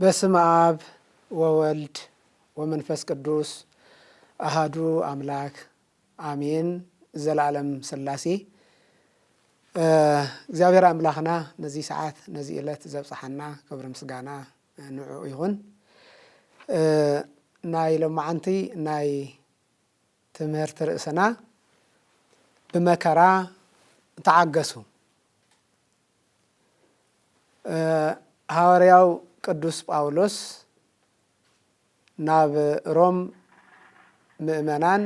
በስመ አብ ወወልድ ወመንፈስ ቅዱስ አሃዱ አምላክ አሜን። ዘላለም ሥላሴ እግዚአብሔር አምላኽና ነዚህ ሰዓት ነዚህ ዕለት ዘብጽሐና ክብሪ ምስጋና ንዑ ይኹን። ናይ ሎማዓንቲ ናይ ትምህርቲ ርእስና ብመከራ ተዓገሱ። ሐዋርያው ቅዱስ ጳውሎስ ናብ ሮም ምእመናን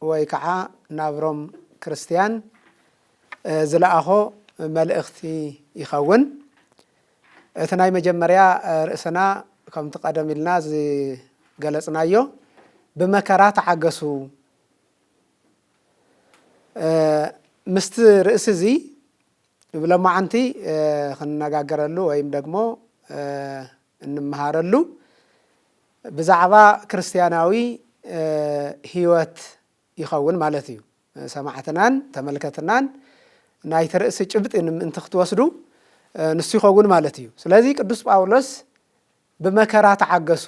ወይ ከዓ ናብ ሮም ክርስቲያን ዝለኣኾ መልእኽቲ ይኸውን። እቲ ናይ መጀመርያ ርእስና ከምቲ ቀደም ኢልና ዝገለጽናዮ ብመከራ ተዓገሱ ምስቲ ርእሲ እዚ ብሎማዓንቲ ክንነጋገረሉ ወይም ደግሞ እንመሃረሉ ብዛዕባ ክርስቲያናዊ ህይወት ይኸውን ማለት እዩ። ሰማዕትናን ተመልከትናን ናይቲ ርእሲ ጭብጢ ንምእንቲ ክትወስዱ ንሱ ይኸውን ማለት እዩ። ስለዚ ቅዱስ ጳውሎስ ብመከራ ተዓገሱ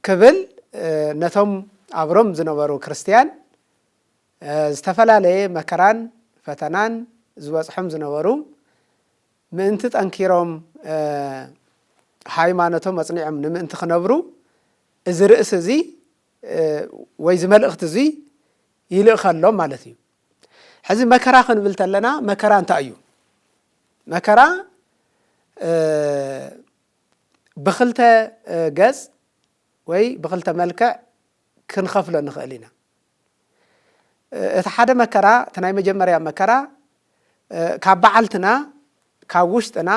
ክብል ነቶም ኣብ ሮም ዝነበሩ ክርስቲያን ዝተፈላለየ መከራን ፈተናን ዝበፅሖም ዝነበሩ ምእንቲ ጠንኪሮም ሃይማኖቶም ኣጽኒዖም ንምእንቲ ክነብሩ እዚ ርእሲ እዚ ወይ እዚ መልእኽቲ እዚ ይልእኸሎም ማለት እዩ። ሕዚ መከራ ክንብል ተለና መከራ እንታይ እዩ? መከራ ብክልተ ገጽ ወይ ብክልተ መልክዕ ክንኸፍሎ ንኽእል ኢና። እቲ ሓደ መከራ እቲ ናይ መጀመርያ መከራ ካብ በዓልትና ካብ ውሽጥና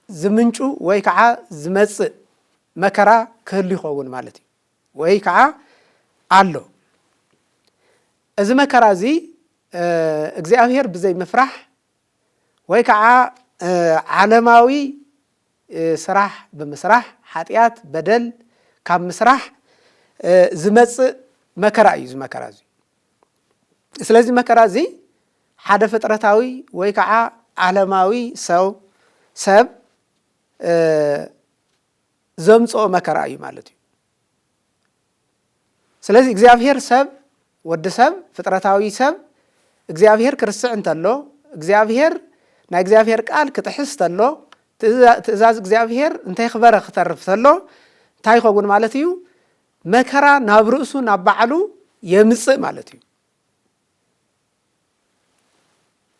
ዝምንጩ ወይ ከዓ ዝመጽእ መከራ ክህሉ ይኸውን ማለት እዩ ወይ ከዓ ኣሎ። እዚ መከራ እዚ እግዚኣብሔር ብዘይ ምፍራሕ ወይ ከዓ ዓለማዊ ስራሕ ብምስራሕ ሓጢአት በደል ካብ ምስራሕ ዝመጽእ መከራ እዩ እዚ መከራ እዚ። ስለዚ መከራ እዚ ሓደ ፍጥረታዊ ወይ ከዓ ዓለማዊ ሰብ ዘምጽኦ መከራ እዩ ማለት እዩ። ስለዚ እግዚኣብሔር ሰብ ወዲ ሰብ ፍጥረታዊ ሰብ እግዚኣብሔር ክርስዕ እንተሎ እግዚኣብሔር ናይ እግዚኣብሔር ቃል ክትሕዝ ተሎ ትእዛዝ እግዚኣብሔር እንተይኽበረ ክተርፍ ተሎ እንታይ ይኸውን ማለት እዩ? መከራ ናብ ርእሱ ናብ ባዕሉ የምጽእ ማለት እዩ።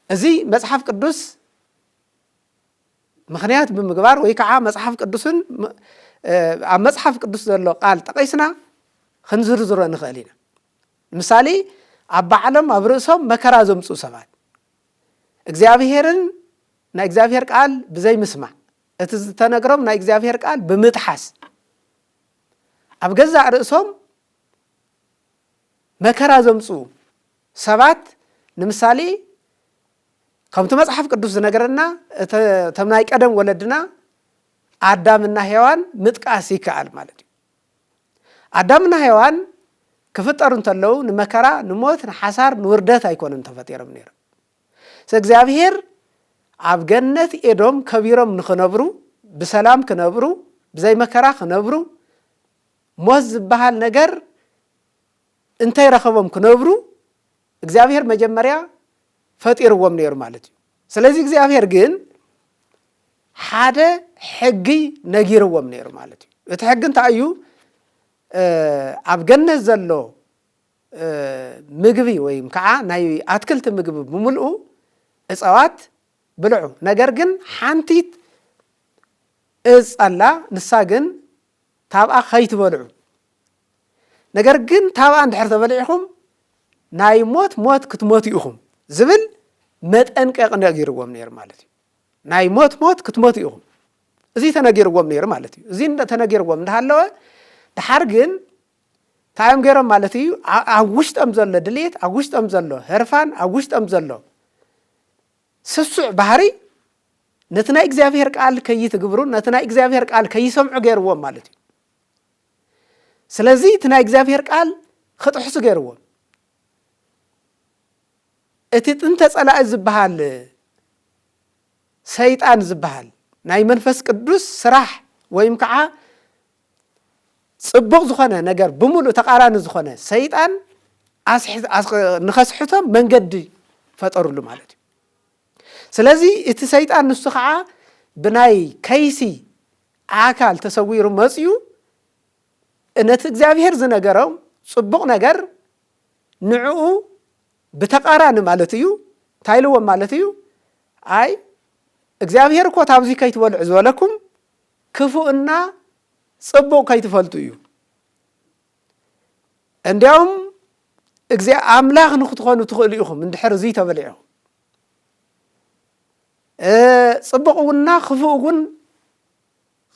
እዚ መጽሓፍ ቅዱስ ምክንያት ብምግባር ወይ ከዓ መጽሓፍ ቅዱስን ኣብ መጽሓፍ ቅዱስ ዘሎ ቃል ጠቒስና ክንዝርዝሮ ንኽእል ኢና። ምሳሌ ኣብ ባዕሎም ኣብ ርእሶም መከራ ዘምጽኡ ሰባት እግዚኣብሔርን ናይ እግዚኣብሔር ቃል ብዘይ ምስማዕ እቲ ዝተነግሮም ናይ እግዚኣብሔር ቃል ብምጥሓስ ኣብ ገዛእ ርእሶም መከራ ዘምጽኡ ሰባት ንምሳሌ ከምቲ መጽሓፍ ቅዱስ ዝነገረና እቶም ናይ ቀደም ወለድና ኣዳምና ሔዋን ምጥቃስ ይከኣል ማለት እዩ። ኣዳምና ሔዋን ክፍጠሩ እንተለዉ ንመከራ ንሞት ንሓሳር ንውርደት ኣይኮኑን ተፈጢሮም ነይሮም። እግዚአብሔር ኣብ ገነት ኤዶም ከቢሮም ንኽነብሩ ብሰላም ክነብሩ ብዘይ መከራ ክነብሩ ሞት ዝበሃል ነገር እንተይረኸቦም ክነብሩ እግዚአብሔር መጀመርያ ፈጢርዎም ነይሩ ማለት እዩ። ስለዚ እግዚአብሔር ግን ሓደ ሕጊ ነጊርዎም ነይሩ ማለት እዩ። እቲ ሕጊ እንታይ እዩ? ኣብ ገነት ዘሎ ምግቢ ወይ ከዓ ናይ ኣትክልቲ ምግቢ ብምልኡ እፀዋት ብልዑ፣ ነገር ግን ሓንቲት እፅ ኣላ ንሳ ግን ታብኣ ከይትበልዑ፣ ነገር ግን ታብኣ እንድሕር ተበሊዕኹም ናይ ሞት ክትሞቱ ኢኹም ዝብል መጠንቀቕ ነጊርዎም ነይሩ ማለት እዩ። ናይ ሞት ክትሞቱ ኢኹም እዚ ተነጊርዎም ነይሩ ማለት እዩ። እዚ ተነጊርዎም እንዳሃለወ ድሓር ግን ታይም ገይሮም ማለት እዩ ኣብ ውሽጦም ዘሎ ድሌት፣ ኣብ ውሽጦም ዘሎ ህርፋን፣ ኣብ ውሽጦም ዘሎ ስሱዕ ባህሪ ነቲ ናይ እግዚኣብሔር ቃል ከይትግብሩ ነቲ ናይ እግዚኣብሔር ቃል ከይሰምዑ ገይርዎም ማለት እዩ። ስለዚ እቲ ናይ እግዚኣብሔር ቃል ክጥሕሱ ገይርዎም። እቲ ጥንተ ጸላኢ ዝበሃል ሰይጣን ዝበሃል ናይ መንፈስ ቅዱስ ስራሕ ወይም ከዓ ጽቡቕ ዝኾነ ነገር ብሙሉእ ተቃራኒ ዝኾነ ሰይጣን ንኸስሕቶም መንገዲ ፈጠሩሉ ማለት እዩ። ስለዚ እቲ ሰይጣን ንሱ ከዓ ብናይ ከይሲ አካል ተሰዊሩ መጽዩ ነቲ እግዚአብሔር ዝነገሮም ጽቡቕ ነገር ንዕኡ ብተቃራኒ ማለት እዩ ታይልዎም ማለት እዩ። አይ እግዚአብሔር እኮ ታብዚ ከይትበልዑ ዝበለኩም ክፉእና ጽቡቕ ከይትፈልጡ እዩ። እንዲያውም አምላኽ ንኽትኾኑ ትኽእሉ ኢኹም እንድሕር እዚ ተበሊዑ ጽቡቕ ውና ክፉእ እውን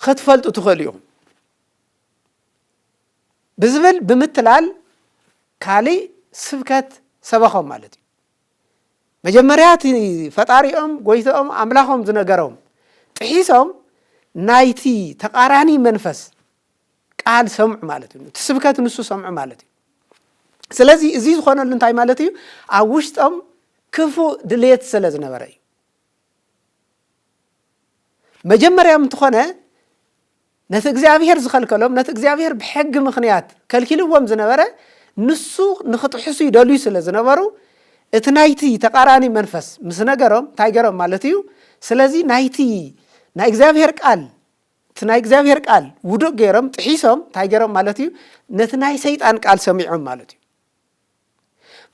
ክትፈልጡ ትኽእሉ ኢኹም ብዝብል ብምትላል ካሊእ ስብከት ሰበኾም ማለት እዩ። መጀመርያ እቲ ፈጣሪኦም ጎይቶኦም አምላኾም ዝነገሮም ጥሒሶም ናይቲ ተቃራኒ መንፈስ ቃል ሰምዑ ማለት እዩ። እቲ ስብከት ንሱ ሰምዑ ማለት እዩ። ስለዚ እዚ ዝኾነሉ እንታይ ማለት እዩ? ኣብ ውሽጦም ክፉእ ድሌት ስለ ዝነበረ እዩ። መጀመርያ እንትኾነ ነቲ እግዚአብሔር ዝኸልከሎም ነቲ እግዚአብሔር ብሕጊ ምኽንያት ከልኪልዎም ዝነበረ ንሱ ንኽጥሕሱ ይደልዩ ስለ ዝነበሩ እቲ ናይቲ ተቃራኒ መንፈስ ምስ ነገሮም እንታይ ገሮም ማለት እዩ። ስለዚ ናይቲ ናይ እግዚአብሔር ቃል እቲ ናይ እግዚአብሔር ቃል ውዱእ ገይሮም ጥሒሶም እንታይ ገሮም ማለት እዩ። ነቲ ናይ ሰይጣን ቃል ሰሚዖም ማለት እዩ።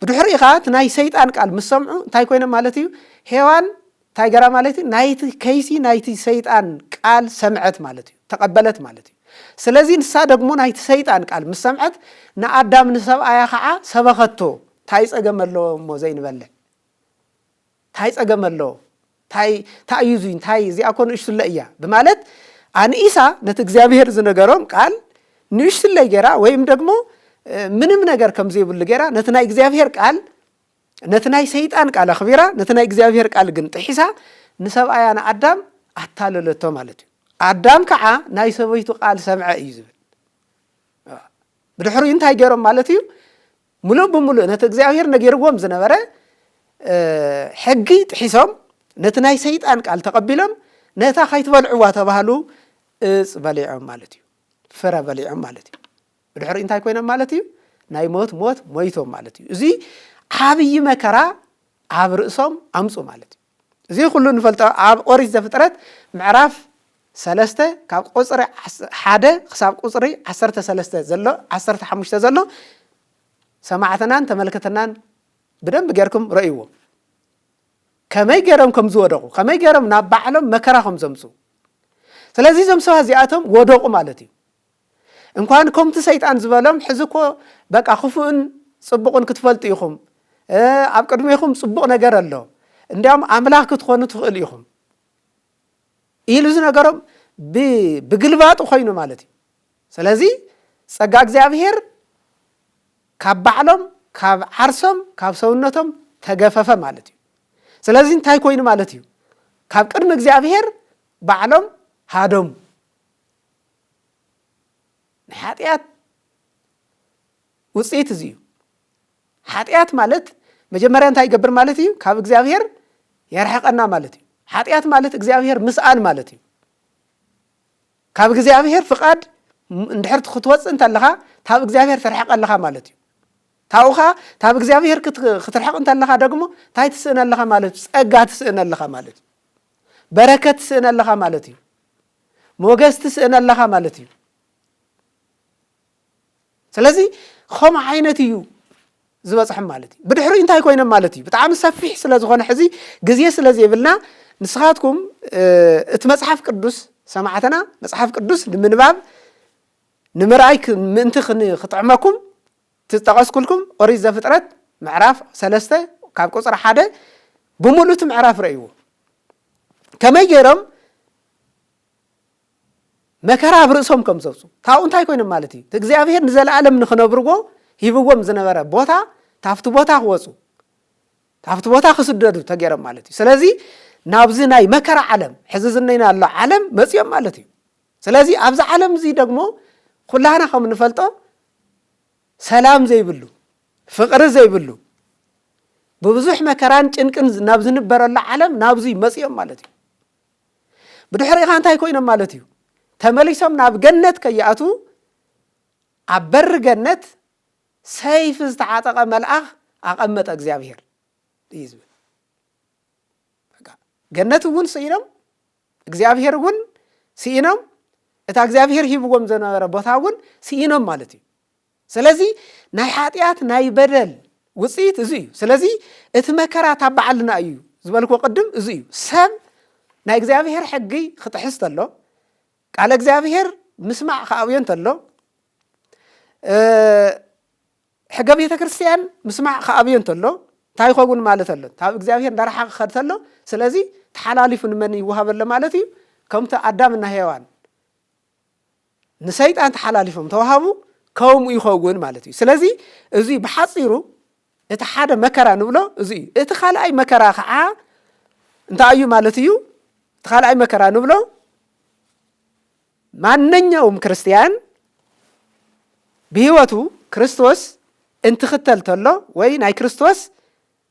ብድሕሪ ኢኻ እቲ ናይ ሰይጣን ቃል ምስ ሰምዑ እንታይ ኮይኖም ማለት እዩ። ሔዋን እንታይ ገራ ማለት እዩ። ናይቲ ከይሲ ናይቲ ሰይጣን ቃል ሰምዐት ማለት እዩ፣ ተቀበለት ማለት እዩ። ስለዚ ንሳ ደግሞ ናይቲ ሰይጣን ቃል ምስ ሰምዐት ንአዳም ንሰብኣያ ከዓ ሰበኸቶ ታይ ጸገመሎ እሞ ዘይንበልዕ ታይ ጸገመሎ ታይ ዩዙኝ ታይ እዚኣ ኮን እሽትለ እያ በማለት አንኢሳ ነቲ እግዚአብሔር ዝነገሮም ቃል ንእሽትለ ገራ ወይም ደግሞ ምንም ነገር ከም ዘይብሉ ገራ ነቲ ናይ እግዚአብሔር ቃል ነቲ ናይ ሰይጣን ቃል አኽቢራ ነቲ ናይ እግዚአብሔር ቃል ግን ጥሒሳ ንሰብኣያ ንአዳም አታለለቶ ማለት እዩ። አዳም ከዓ ናይ ሰበይቱ ቃል ሰምዐ እዩ ዝብል ብድሕሪኡ እንታይ ገይሮም ማለት እዩ። ሙሉእ ብሙሉእ ነቲ እግዚአብሔር ነጌርዎም ዝነበረ ሕጊ ጥሒሶም ነቲ ናይ ሰይጣን ቃል ተቀቢሎም ነታ ከይትበልዕዋ ተባህሉ እጽ በሊዖም ማለት እዩ፣ ፍረ በሊዖም ማለት እዩ። ብድሕሪኡ እንታይ ኮይኖም ማለት እዩ። ናይ ሞት ሞይቶም ማለት እዩ። እዚ ዓብይ መከራ ኣብ ርእሶም ኣምፁ ማለት እዩ። እዚ ኩሉ ንፈልጦ ኣብ ኦሪት ዘፍጥረት ምዕራፍ 3 ካብ ቁጽሪ 1 ክሳብ ቁጽሪ 13 ዘሎ 15 ዘሎ ሰማዕተናን ተመልከተናን ብደንብ ጌርኩም ረእይዎ ከመይ ገይሮም ከም ዝወደቁ ከመይ ገይሮም ናብ ባዕሎም መከራ ከም ዘምፁ። ስለዚ እዞም ሰባት እዚኣቶም ወደቁ ማለት እዩ። እንኳን ከምቲ ሰይጣን ዝበሎም ሕዚ እኮ በቃ ክፉእን ጽቡቕን ክትፈልጡ ኢኹም ኣብ ቅድሚኹም ጽቡቕ ነገር ኣሎ እንዲያውም አምላኽ ክትኾኑ ትኽእሉ ኢኹም ኢሉ ዝነገሮም ብግልባጡ ኮይኑ ማለት እዩ። ስለዚ ጸጋ እግዚአብሔር ካብ ባዕሎም ካብ ዓርሶም ካብ ሰውነቶም ተገፈፈ ማለት እዩ። ስለዚ እንታይ ኮይኑ ማለት እዩ። ካብ ቅድሚ እግዚአብሔር ባዕሎም ሃዶም ንኃጢአት ውጽኢት እዚ እዩ። ኃጢአት ማለት መጀመርያ እንታይ ይገብር ማለት እዩ። ካብ እግዚአብሔር የርሐቀና ማለት እዩ። ኃጢአት ማለት እግዚአብሔር ምስአን ማለት እዩ። ካብ እግዚአብሔር ፍቃድ እንድሕር ክትወፅእ እንተለኻ ካብ እግዚአብሔር ተርሐቀለኻ ማለት እዩ። ታውኻ ካብ እግዚአብሔር ክትርሐቅ እንተለኻ ደግሞ እንታይ ትስእነለኻ ማለት እዩ። ጸጋ ትስእነለኻ ማለት እዩ። በረከት ትስእነለኻ ማለት እዩ። ሞገስ ትስእነለኻ ማለት እዩ። ስለዚ ከም ዓይነት እዩ ዝበጽሕም ማለት እዩ። ብድሕሪ እንታይ ኮይኖም ማለት እዩ። ብጣዕሚ ሰፊሕ ስለ ዝኾነ ሕዚ ግዜ ስለ ዘይብልና ንስኻትኩም እቲ መጽሓፍ ቅዱስ ሰማዕተና መጽሓፍ ቅዱስ ንምንባብ ንምርኣይ ምእንቲ ክትዕመኩም ትጠቐስኩልኩም ኦሪት ዘፍጥረት ምዕራፍ 3 ካብ ቁጽሪ 1 ብሙሉእ እቲ ምዕራፍ ረእይዎ ከመይ ገይሮም መከራ ኣብ ርእሶም ከም ዘውፁ ካብኡ እንታይ ኮይኖም ማለት እዩ። እግዚአብሔር ንዘለዓለም ንኽነብርዎ ሂብዎም ዝነበረ ቦታ ታፍቲ ቦታ ክወፁ ታፍቲ ቦታ ክስደዱ ተገይሮም ማለት እዩ። ስለዚ ናብዚ ናይ መከራ ዓለም ሕዚ ዝነይና ኣሎ ዓለም መጽዮም ማለት እዩ። ስለዚ ኣብዚ ዓለም እዚ ደግሞ ኩላና ከም ንፈልጦ ሰላም ዘይብሉ ፍቅሪ ዘይብሉ ብብዙሕ መከራን ጭንቅን ናብ ዝነበረሉ ዓለም ናብዚ መጽዮም ማለት እዩ። بدحري خان تاي كوينم مالتيو تمليسهم ناب جنة كياتو عبر جنة سيف استعاطق ملأخ أقمت أجزابير يزب جنة ون سينم أجزابير ون سينم إتا أجزابير هي بقوم زنا ربطها ون سينم مالتي سلازي ناي حاتيات ناي بدل وصيت زيو سلازي اتمكرا تبع لنا أيو زبالكو قدم زيو سام ناي أجزابير حقي خط حست الله على أجزابير مسمع خاوين تلو حق بيت كريستيان مسمع خاوين تلو تاي خوغون مالتلو تاب أجزابير دار حق خدتلو سلازي تحلالي فنمني وهاب الله مالتي كم تقدم النهيوان نسيت أنت حلاليفهم توهابو كوم يخوون مالتي سلازي زي بحصيرو اتحاد مكرا نبلو زي اتخال أي مكرا خعا انت أيو مالتيو اتخال أي مكرا نبلو ما ننيوم كريستيان بيواتو كريستوس انت ختلتلو وين اي كريستوس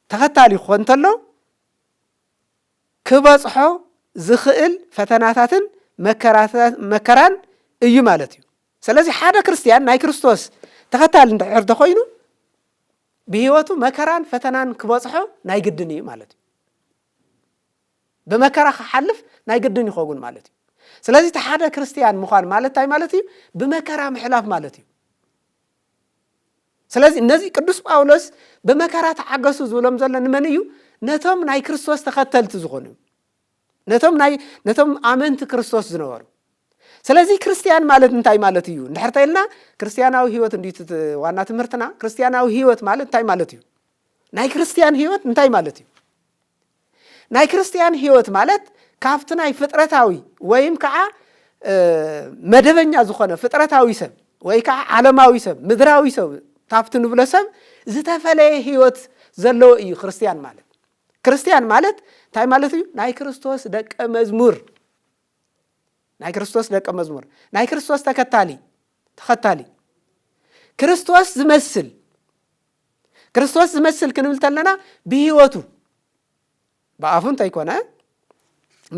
تختالي خوانتلو كبصحو زخئل فتناتاتن مكران እዩ ማለት እዩ ስለዚ ሓደ ክርስቲያን ናይ ክርስቶስ ተኸታሊ እንድሕር ተኮይኑ ብህይወቱ መከራን ፈተናን ክበጽሖ ናይ ግድን እዩ ማለት እዩ በመከራ ክሓልፍ ናይ ግድን ይኸውን ማለት እዩ ስለዚ ሓደ ክርስቲያን ምዃን ማለት እንታይ ማለት እዩ በመከራ ምሕላፍ ማለት እዩ ስለዚ እነዚህ ቅዱስ ጳውሎስ በመከራ ተዓገሱ ዝብሎም ዘሎ ንመን እዩ ነቶም ናይ ክርስቶስ ተኸተልቲ ዝኾኑ ነቶም ኣመንቲ ክርስቶስ ዝነበሩ ስለዚህ ክርስቲያን ማለት እንታይ ማለት እዩ እንድሕርተይልና ክርስቲያናዊ ህይወት እንዴት ዋና ትምህርትና ክርስቲያናዊ ህይወት ማለት እንታይ ማለት እዩ ናይ ክርስቲያን ህይወት እንታይ ማለት እዩ ናይ ክርስቲያን ህይወት ማለት ካብቲ ናይ ፍጥረታዊ ወይም ከዓ መደበኛ ዝኾነ ፍጥረታዊ ሰብ ወይ ከዓ ዓለማዊ ሰብ ምድራዊ ሰብ ታፍቲ ንብለ ሰብ ዝተፈለየ ህይወት ዘለዎ እዩ ክርስቲያን ማለት እንታይ ማለት እዩ ናይ ክርስቶስ ደቀ መዝሙር ናይ ክርስቶስ ደቀ መዝሙር ናይ ክርስቶስ ተከታሊ ክርስቶስ ዝመስል ክንብል ተለና ብህይወቱ በአፉ እንታይ ኮነ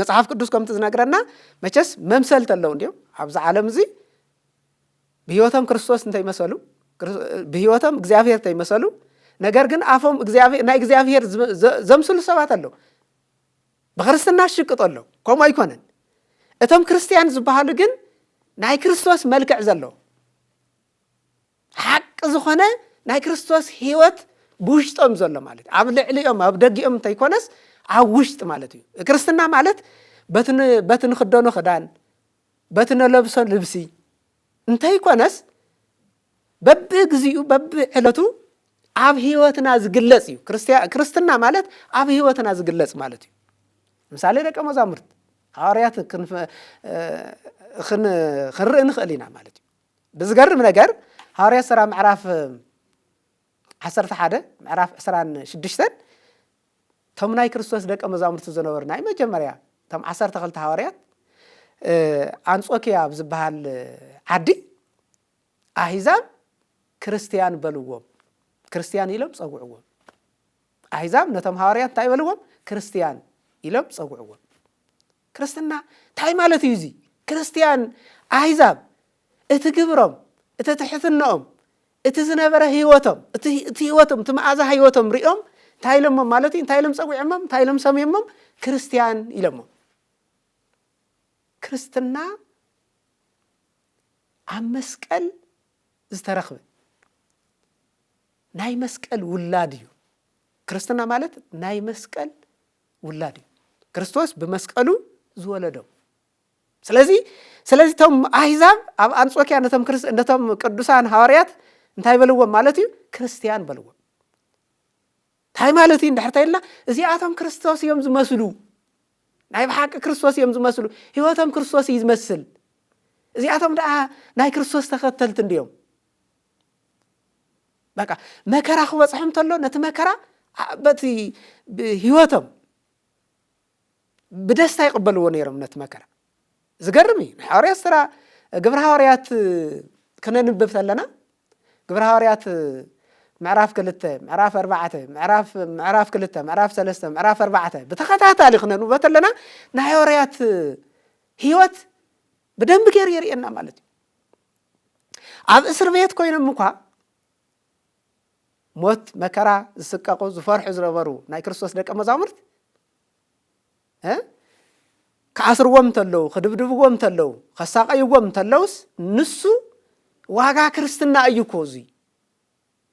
መጽሐፍ ቅዱስ ከምት ዝነግረና መቸስ መምሰል ተለው እንዲም ኣብዚ ዓለም እዚ ብህይወቶም ክርስቶስ እንታይ መሰሉ ብህይወቶም እግዚአብሔር እንታይ መሰሉ ነገር ግን አፎም እግዚአብሔር ዘምስሉ ሰባት አለው በክርስትና ሽቅጥ አለው ቆሞ አይኮነን እቶም ክርስቲያን ዝበሃሉ ግን ናይ ክርስቶስ መልክዕ ዘሎ ሓቅ ዝኾነ ናይ ክርስቶስ ህይወት ብውሽጦም ዘሎ ማለት ኣብ ልዕሊኦም ኣብ ደጊኦም እንታይ ኮነስ ኣብ ውሽጥ ማለት እዩ ክርስትና ማለት በትን ክደኖ ክዳን በትን ለብሶ ልብሲ እንታይ ኮነስ በብግዚኡ በብዕለቱ ኣብ ህይወትና ዝግለጽ እዩ ክርስትና ማለት ኣብ ህይወትና ዝግለጽ ማለት እዩ ምሳሌ ደቀ መዛሙርት ሐዋርያት ክንርኢ ንኽእል ኢና ማለት እዩ ብዝገርም ነገር ሐዋርያት ሥራ ምዕራፍ 11 ምዕራፍ 26 ቶም ናይ ክርስቶስ ደቀ መዛሙርት ዝነበሩ ናይ መጀመርያ ቶም 12 ሐዋርያት አንጾኪያ ብዝበሃል ዓዲ ኣሕዛብ ክርስቲያን በልዎም ክርስቲያን ኢሎም ጸጉዕዎም ኣሕዛብ ነቶም ሐዋርያት እንታይ በልዎም ክርስቲያን ኢሎም ጸጉዕዎም ክርስትና እንታይ ማለት እዩ እዚ ክርስቲያን ኣሕዛብ እቲ ግብሮም እቲ ትሕትነኦም እቲ ዝነበረ ህይወቶም እቲ ህይወቶም እቲ መዓዛ ህይወቶም ሪኦም እንታይ ኢሎም ማለት እዩ እንታይ ኢሎም ጸጉዕዎም እንታይ ኢሎም ሰሚዮሞም ክርስቲያን ኢሎም ክርስትና ኣብ መስቀል ዝተረኽበ ናይ መስቀል ውላድ እዩ ክርስትና ማለት ናይ መስቀል ውላድ እዩ ክርስቶስ ብመስቀሉ ዝወለደው ስለዚህ ቶም ኣሕዛብ ኣብ አንጾኪያ ነቶም ቅዱሳን ሐዋርያት እንታይ በልዎም ማለት እዩ ክርስቲያን በልዎም እንታይ ማለት እዩ እንድሕርተይልና እዚኣቶም ክርስቶስ እዮም ዝመስሉ ናይ ብሓቂ ክርስቶስ እዮም ዝመስሉ ህይወቶም ክርስቶስ እዩ ዝመስል እዚኣቶም ደኣ ናይ ክርስቶስ ተኸተልቲ እንዲዮም በቃ መከራ ክበጽሖም ተሎ ነቲ መከራ በቲ ህይወቶም بدست يقبلوا نيرم نتمكر زقرمي حواريات ترى قبر حواريات كنا نبفت لنا قبر حواريات معراف كلته معراف 4 معراف كلته معراف 3 معراف 4 بتخطات علي خنا نبفت لنا نحواريات ህይወት በደንብ ገር የርየና ማለት እዩ ኣብ እስር ቤት ኮይኖም እንኳ ሞት መከራ ዝስቀቁ ዝፈርሑ ዝነበሩ ናይ ክርስቶስ ደቀ መዛሙርት ከአስርዎም ተለው ከድብድብዎም ተለው ከሳቀይዎም ተለውስ ንሱ ዋጋ ክርስትና እዩኮ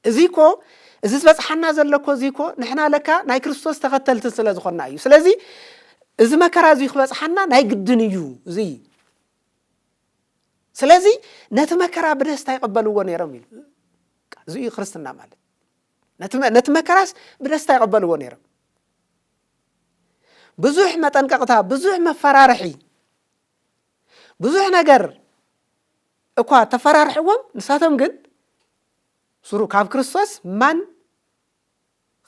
እዚኮ እዚ ዝበጽሐና ዘለኮ እዚኮ ንሕና ለካ ናይ ክርስቶስ ተኸተልቲ ስለ ዝኾና እዩ ስለዚ እዚ መከራ እዚ ክበጽሐና ናይ ግድን እዩ እዚ ስለዚ ነቲ መከራ ብደስታ ይቀበልዎ ነይሮም እዩ እዚ ክርስትና ማለት ነቲ መከራስ ብደስታ ይቀበልዎ ነይሮም ብዙሕ መጠንቀቅታ ብዙሕ መፈራርሒ ብዙሕ ነገር እኳ ተፈራርሕዎም ንሳቶም ግን ስሩ ካብ ክርስቶስ ማን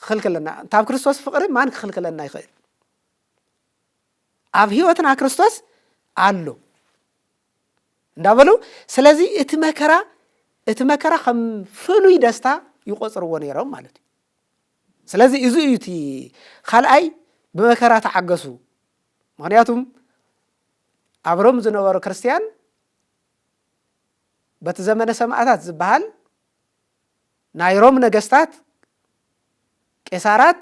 ክልክለና ካብ ክርስቶስ ፍቅሪ ማን ክልክለና ይኽእል ኣብ ህይወትና ክርስቶስ አሎ እንዳበሉ ስለዚ እቲ መከራ ከም ፍሉይ ደስታ ይቆጽርዎ ነይሮም ማለት እዩ ስለዚ እዚ እዩ እቲ ካልኣይ በመከራ ተዓገሱ ምክንያቱም አብሮም ዝነበሩ ክርስቲያን በቲ ዘመነ ሰማዕታት ዝበሃል ናይ ሮም ነገስታት ቄሳራት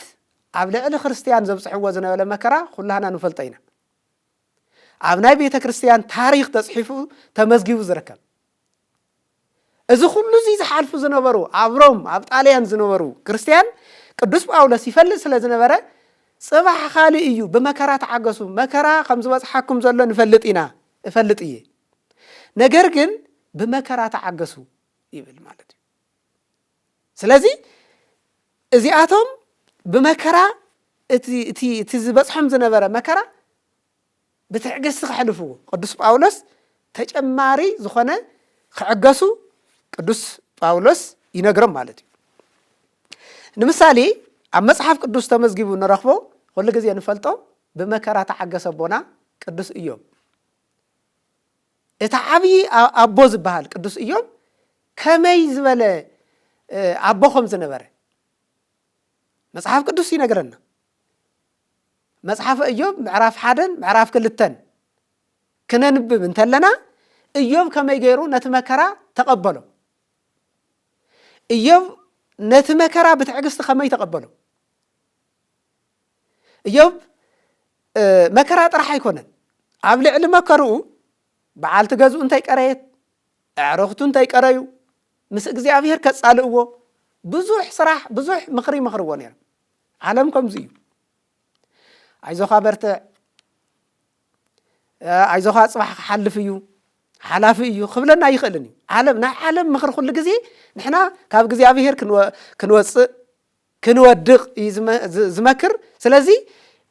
ኣብ ልዕሊ ክርስቲያን ዘብጽሕዎ ዝነበረ መከራ ኩላህና ንፈልጦ ኢና ኣብ ናይ ቤተ ክርስቲያን ታሪክ ተጽሒፉ ተመዝጊቡ ዝርከብ እዚ ኩሉ እዚ ዝሓልፉ ዝነበሩ ኣብ ሮም ኣብ ጣልያን ዝነበሩ ክርስቲያን ቅዱስ ጳውሎስ ይፈልጥ ስለ ዝነበረ ጽባሕ ኻሊ እዩ በመከራ ተዓገሱ መከራ ከም ዝበጽሐኩም ዘሎ ንፈልጥ ኢና እፈልጥ እየ ነገር ግን በመከራ ተዓገሱ ይብል ማለት እዩ ስለዚ እዚኣቶም በመከራ እቲ ዝበጽሖም ዝነበረ መከራ ብትዕግስቲ ክሕልፍዎ ቅዱስ ጳውሎስ ተጨማሪ ዝኾነ ክዕገሱ ቅዱስ ጳውሎስ ይነግሮም ማለት እዩ ንምሳሌ ኣብ መጽሐፍ ቅዱስ ተመዝጊቡ ንረኽቦ ኩሉ ግዜ ንፈልጦ በመከራ ተዓገሰ ቦና ቅዱስ ኢዮብ እቲ ዓብይ ኣቦ ዝበሃል ቅዱስ ኢዮብ ከመይ ዝበለ ኣቦኸም ዝነበረ መጽሐፍ ቅዱስ ይነግረና መጽሐፍ ኢዮብ ምዕራፍ 1 ምዕራፍ 2 ክነንብብ እንተለና ኢዮብ ከመይ ገይሩ ነቲ መከራ ተቀበሎ ኢዮብ ነቲ መከራ ብትዕግስቲ ከመይ ተቀበሎ ኢዮብ መከራ ጥራሕ ኣይኮነን ኣብ ልዕሊ መከሩኡ በዓልቲ ገዝኡ እንታይ ቀረየት ኣዕረኽቱ እንታይ ቀረዩ ምስ እግዚአብሔር ከጻልእዎ ብዙሕ ስራሕ ብዙሕ ምኽሪ መኽርዎ ነይሩ ዓለም ከምዚ እዩ ኣይዞኻ በርትዕ ኣይዞኻ ጽባሕ ክሓልፍ እዩ ሓላፊ እዩ ክብለና ይኽእልን እዩ ዓለም ናይ ዓለም ምኽሪ ኩሉ ግዜ ንሕና ካብ እግዚአብሔር ክንወፅእ ክንወድቕ ዝመክር ስለዚ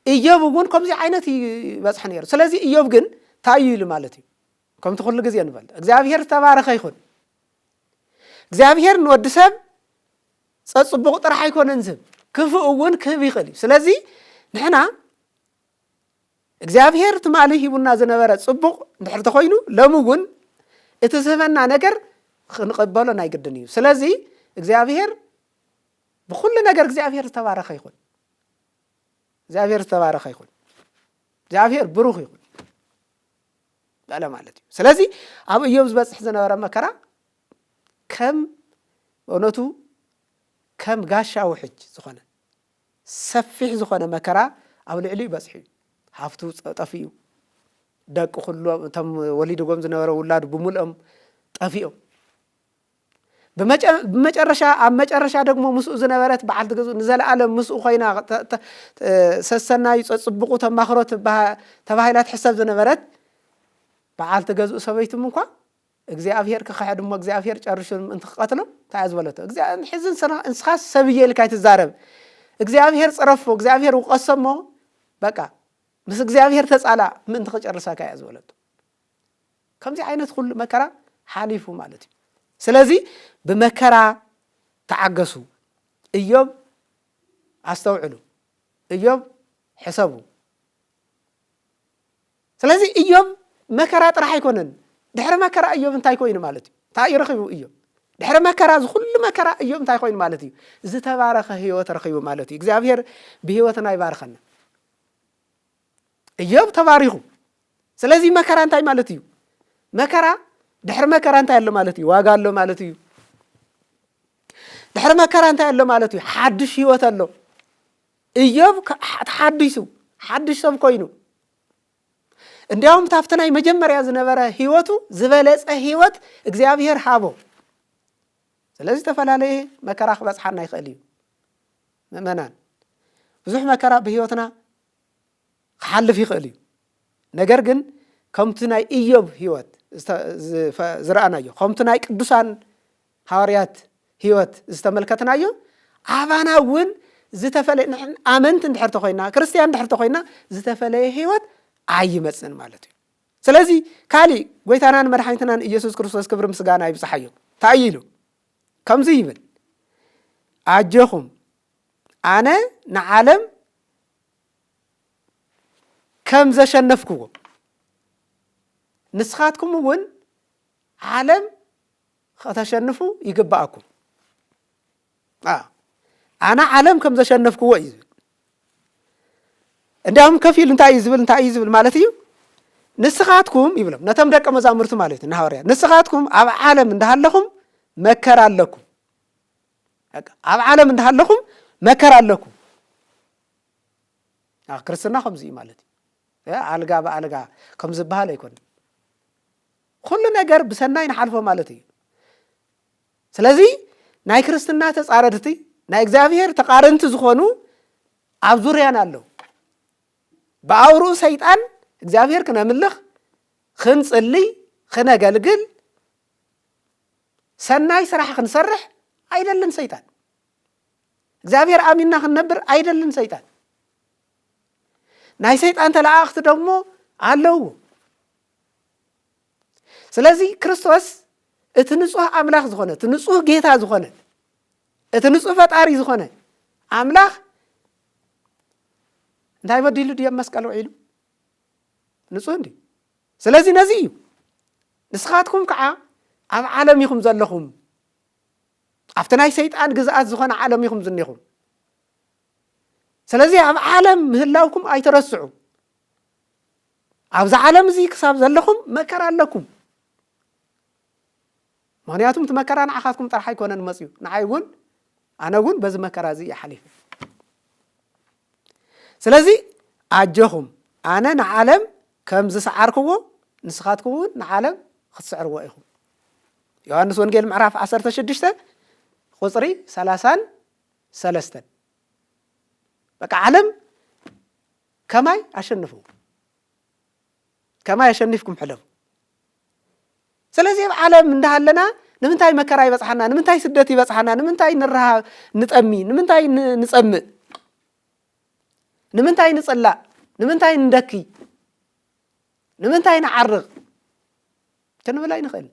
ኢዮብ እውን ከምዚ ዓይነት ይበጽሕ ነይሩ ስለዚ ኢዮብ ግን እንታይ ኢሉ ማለት እዩ ከምቲ ኩሉ ግዜ ንበል እግዚአብሔር ተባረኸ ይኹን እግዚአብሔር ንወዲ ሰብ ጽቡቕ ጥራሕ ኣይኮነን ዝብ ክፉእ እውን ክህብ ይኽእል እዩ ስለዚ ንሕና እግዚአብሔር ትማሊ ሂቡና ዝነበረ ጽቡቕ እንድሕር ተኾይኑ ሎሚ እውን እቲ ዝህበና ነገር ክንቀበሎ ናይ ግድን እዩ ስለዚ እግዚአብሔር ብኩሉ ነገር እግዚአብሔር ተባረኸ ይኹን እግዚአብሔር ተባረኸ ይኹን እግዚአብሔር ብሩኽ ይኹን ባለ ማለት እዩ ስለዚ ኣብ ኢዮብ ዝበጽሕ ዝነበረ መከራ ከም እውነቱ ከም ጋሻ ውሕጅ ዝኾነ ሰፊሕ ዝኾነ መከራ ኣብ ልዕሊ ይበጽሕ እዩ ሃፍቱ ጠፊኡ ደቂ ኩሉ እቶም ወሊድዎም ዝነበረ ውላዱ ብምልኦም ጠፊኦም በመጨረሻ ኣብ መጨረሻ ደግሞ ምስኡ ዝነበረት በዓልቲ ገዝኡ ንዘለዓለም ምስኡ ኮይና ሰሰናይ ጽቡቕ ተማኽሮት ተባሂላ ትሕሰብ ዝነበረት በዓልቲ ገዝኡ ሰበይቱም እንኳ እግዚአብሔር ክኸሕድ እሞ እግዚአብሔር ጨርሹ እንትቀትሎ እንታይ ዝበለቶ እግዚአብሔር ሕዝን እንስኻስ ሰብዬ ኢልካ ትዛረብ እግዚአብሔር ጽረፎ እግዚአብሔር ወቀሰሞ በቃ ምስ እግዚአብሔር ተጻላ ምን ተጨርሳካ ያ ዝበለቶ ከምዚ ዓይነት ሁሉ መከራ ሓሊፉ ማለት እዩ ስለዚ በመከራ ተዓገሱ ኢዮብ አስተውዕሉ ኢዮብ ሕሰቡ ስለዚ ኢዮብ መከራ ጥራሕ ኣይኮነን ድሕሪ መከራ ኢዮብ እንታይ ኮይኑ ማለት እዩ እንታይ ይረኽቡ ኢዮብ ድሕሪ መከራ ዝኩሉ መከራ ኢዮብ እንታይ ኮይኑ ማለት እዩ ዝተባረኸ ህይወት ረኺቡ ማለት እዩ እግዚአብሔር ብህይወትና ይባርኸና ኢዮብ ተባሪኹ ስለዚህ መከራ እንታይ ማለት እዩ መከራ ድሕሪ መከራ እንታይ ኣሎ ማለት እዩ ዋጋ ኣሎ ማለት እዩ ድሕሪ መከራ እንታይ ኣሎ ማለት እዩ ሓድሽ ህይወት ኣሎ ኢዮብ ሓድሽ ሰብ ኮይኑ እንዲያውም ታፍቲ ናይ መጀመርያ ዝነበረ ህይወቱ ዝበለፀ ህይወት እግዚአብሔር ሃቦ ስለዚህ ተፈላለየ መከራ ክበፅሓና ይኽእል እዩ ምእመናን ብዙሕ መከራ ብህይወትና ክሓልፍ ይኽእል እዩ ነገር ግን ከምቲ ናይ ኢዮብ ህይወት ዝረአናዮ ከምቲ ናይ ቅዱሳን ሐዋርያት ህይወት ዝተመልከትናዮ አባና እውን ዝተፈለየ አመንት እንድሕር ተኮይና ክርስቲያን እንድሕር ተኮይና ዝተፈለየ ህይወት አይመጽን ማለት እዩ ስለዚህ ካሊ ጎይታናን መድኃኒትናን ኢየሱስ ክርስቶስ ክብር ምስጋና ይብጽሐዮ ታይሉ ከምዚ ይብል አጀኹም አነ ንዓለም ከም ዘሸነፍክዎ ንስኻትኩም እውን ዓለም ከተሸንፉ ይግባአኩም አና ዓለም ከም ዘሸነፍክዎ እዩ እንዲያውም ከፊል እንታይ ዝብል ማለት እዩ ንስኻትኩም ይብሎም ነቶም ደቀ መዛሙርቱ ማለት ነው ሐዋርያ ንስኻትኩም ኣብ ዓለም እንዳሃለኹም መከራ ኣለኩም ኣብ ዓለም እንዳሃለኹም መከራ ኣለኩም ክርስትና ከምዚ ማለት እዩ አልጋ በአልጋ ከም ዝበሃል አይኮን ኩሉ ነገር ብሰናይ ንሓልፎ ማለት እዩ ስለዚህ ናይ ክርስትና ተጻረድቲ ናይ እግዚአብሔር ተቃረንቲ ዝኾኑ ኣብ ዙርያና ኣለው በአውሩ ሰይጣን እግዚአብሔር ክነምልኽ ክንጽልይ ክነገልግል ሰናይ ስራሕ ክንሰርሕ አይደለን ሰይጣን እግዚአብሔር አሚንና ክንነብር አይደለን ሰይጣን ናይ ሰይጣን ተላእኽቲ ደግሞ አለው ስለዚህ ክርስቶስ እቲ ንጹህ አምላኽ ዝኾነ እቲ ንጹህ ጌታ ዝኾነ እቲ ንጹህ ፈጣሪ ዝኾነ አምላኽ እንታይ በዲሉ ድየ መስቀል ውዒሉ ንጹህ እንዲ ስለዚህ ነዚ እዩ ንስኻትኩም ከዓ ኣብ ዓለም ኢኹም ዘለኹም ኣብቲ ናይ ሰይጣን ግዝኣት ዝኾነ ዓለም ኢኹም ዝኒኹም ስለዚህ ኣብ ዓለም ምህላውኩም ኣይተረስዑ ኣብዚ ዓለም እዚ ክሳብ ዘለኹም መከራ ኣለኩም ምክንያቱም እቲ መከራ ንዓኻትኩም ጥራሕ ኣይኮነን መፅዩ ንዓይ እውን ኣነ እውን በዚ መከራ እዚ ይሓሊፍ ስለዚህ አጀኹም አነ ንዓለም ከም ዝሰዓርክዎ ንስኻትኩም እውን ንዓለም ክትስዕርዎ ኢኹም ዮሐንስ ወንጌል ምዕራፍ 16 ቁጽሪ 33 በቃ ዓለም ከማይ አሸንፉ ከማይ አሸንፍኩም ሕለፉ ስለዚህ ዓለም እንዳሃለና ንምንታይ መከራ ይበጽሐና ንምንታይ ስደት ይበጽሐና ንምንታይ ንረሃብ ንጠሚ ንምንታይ ንጸምእ ንምንታይ ንጽላእ ንምንታይ እንደኪ ንምንታይ ንዓርቕ ክንብል ኣይንኽእል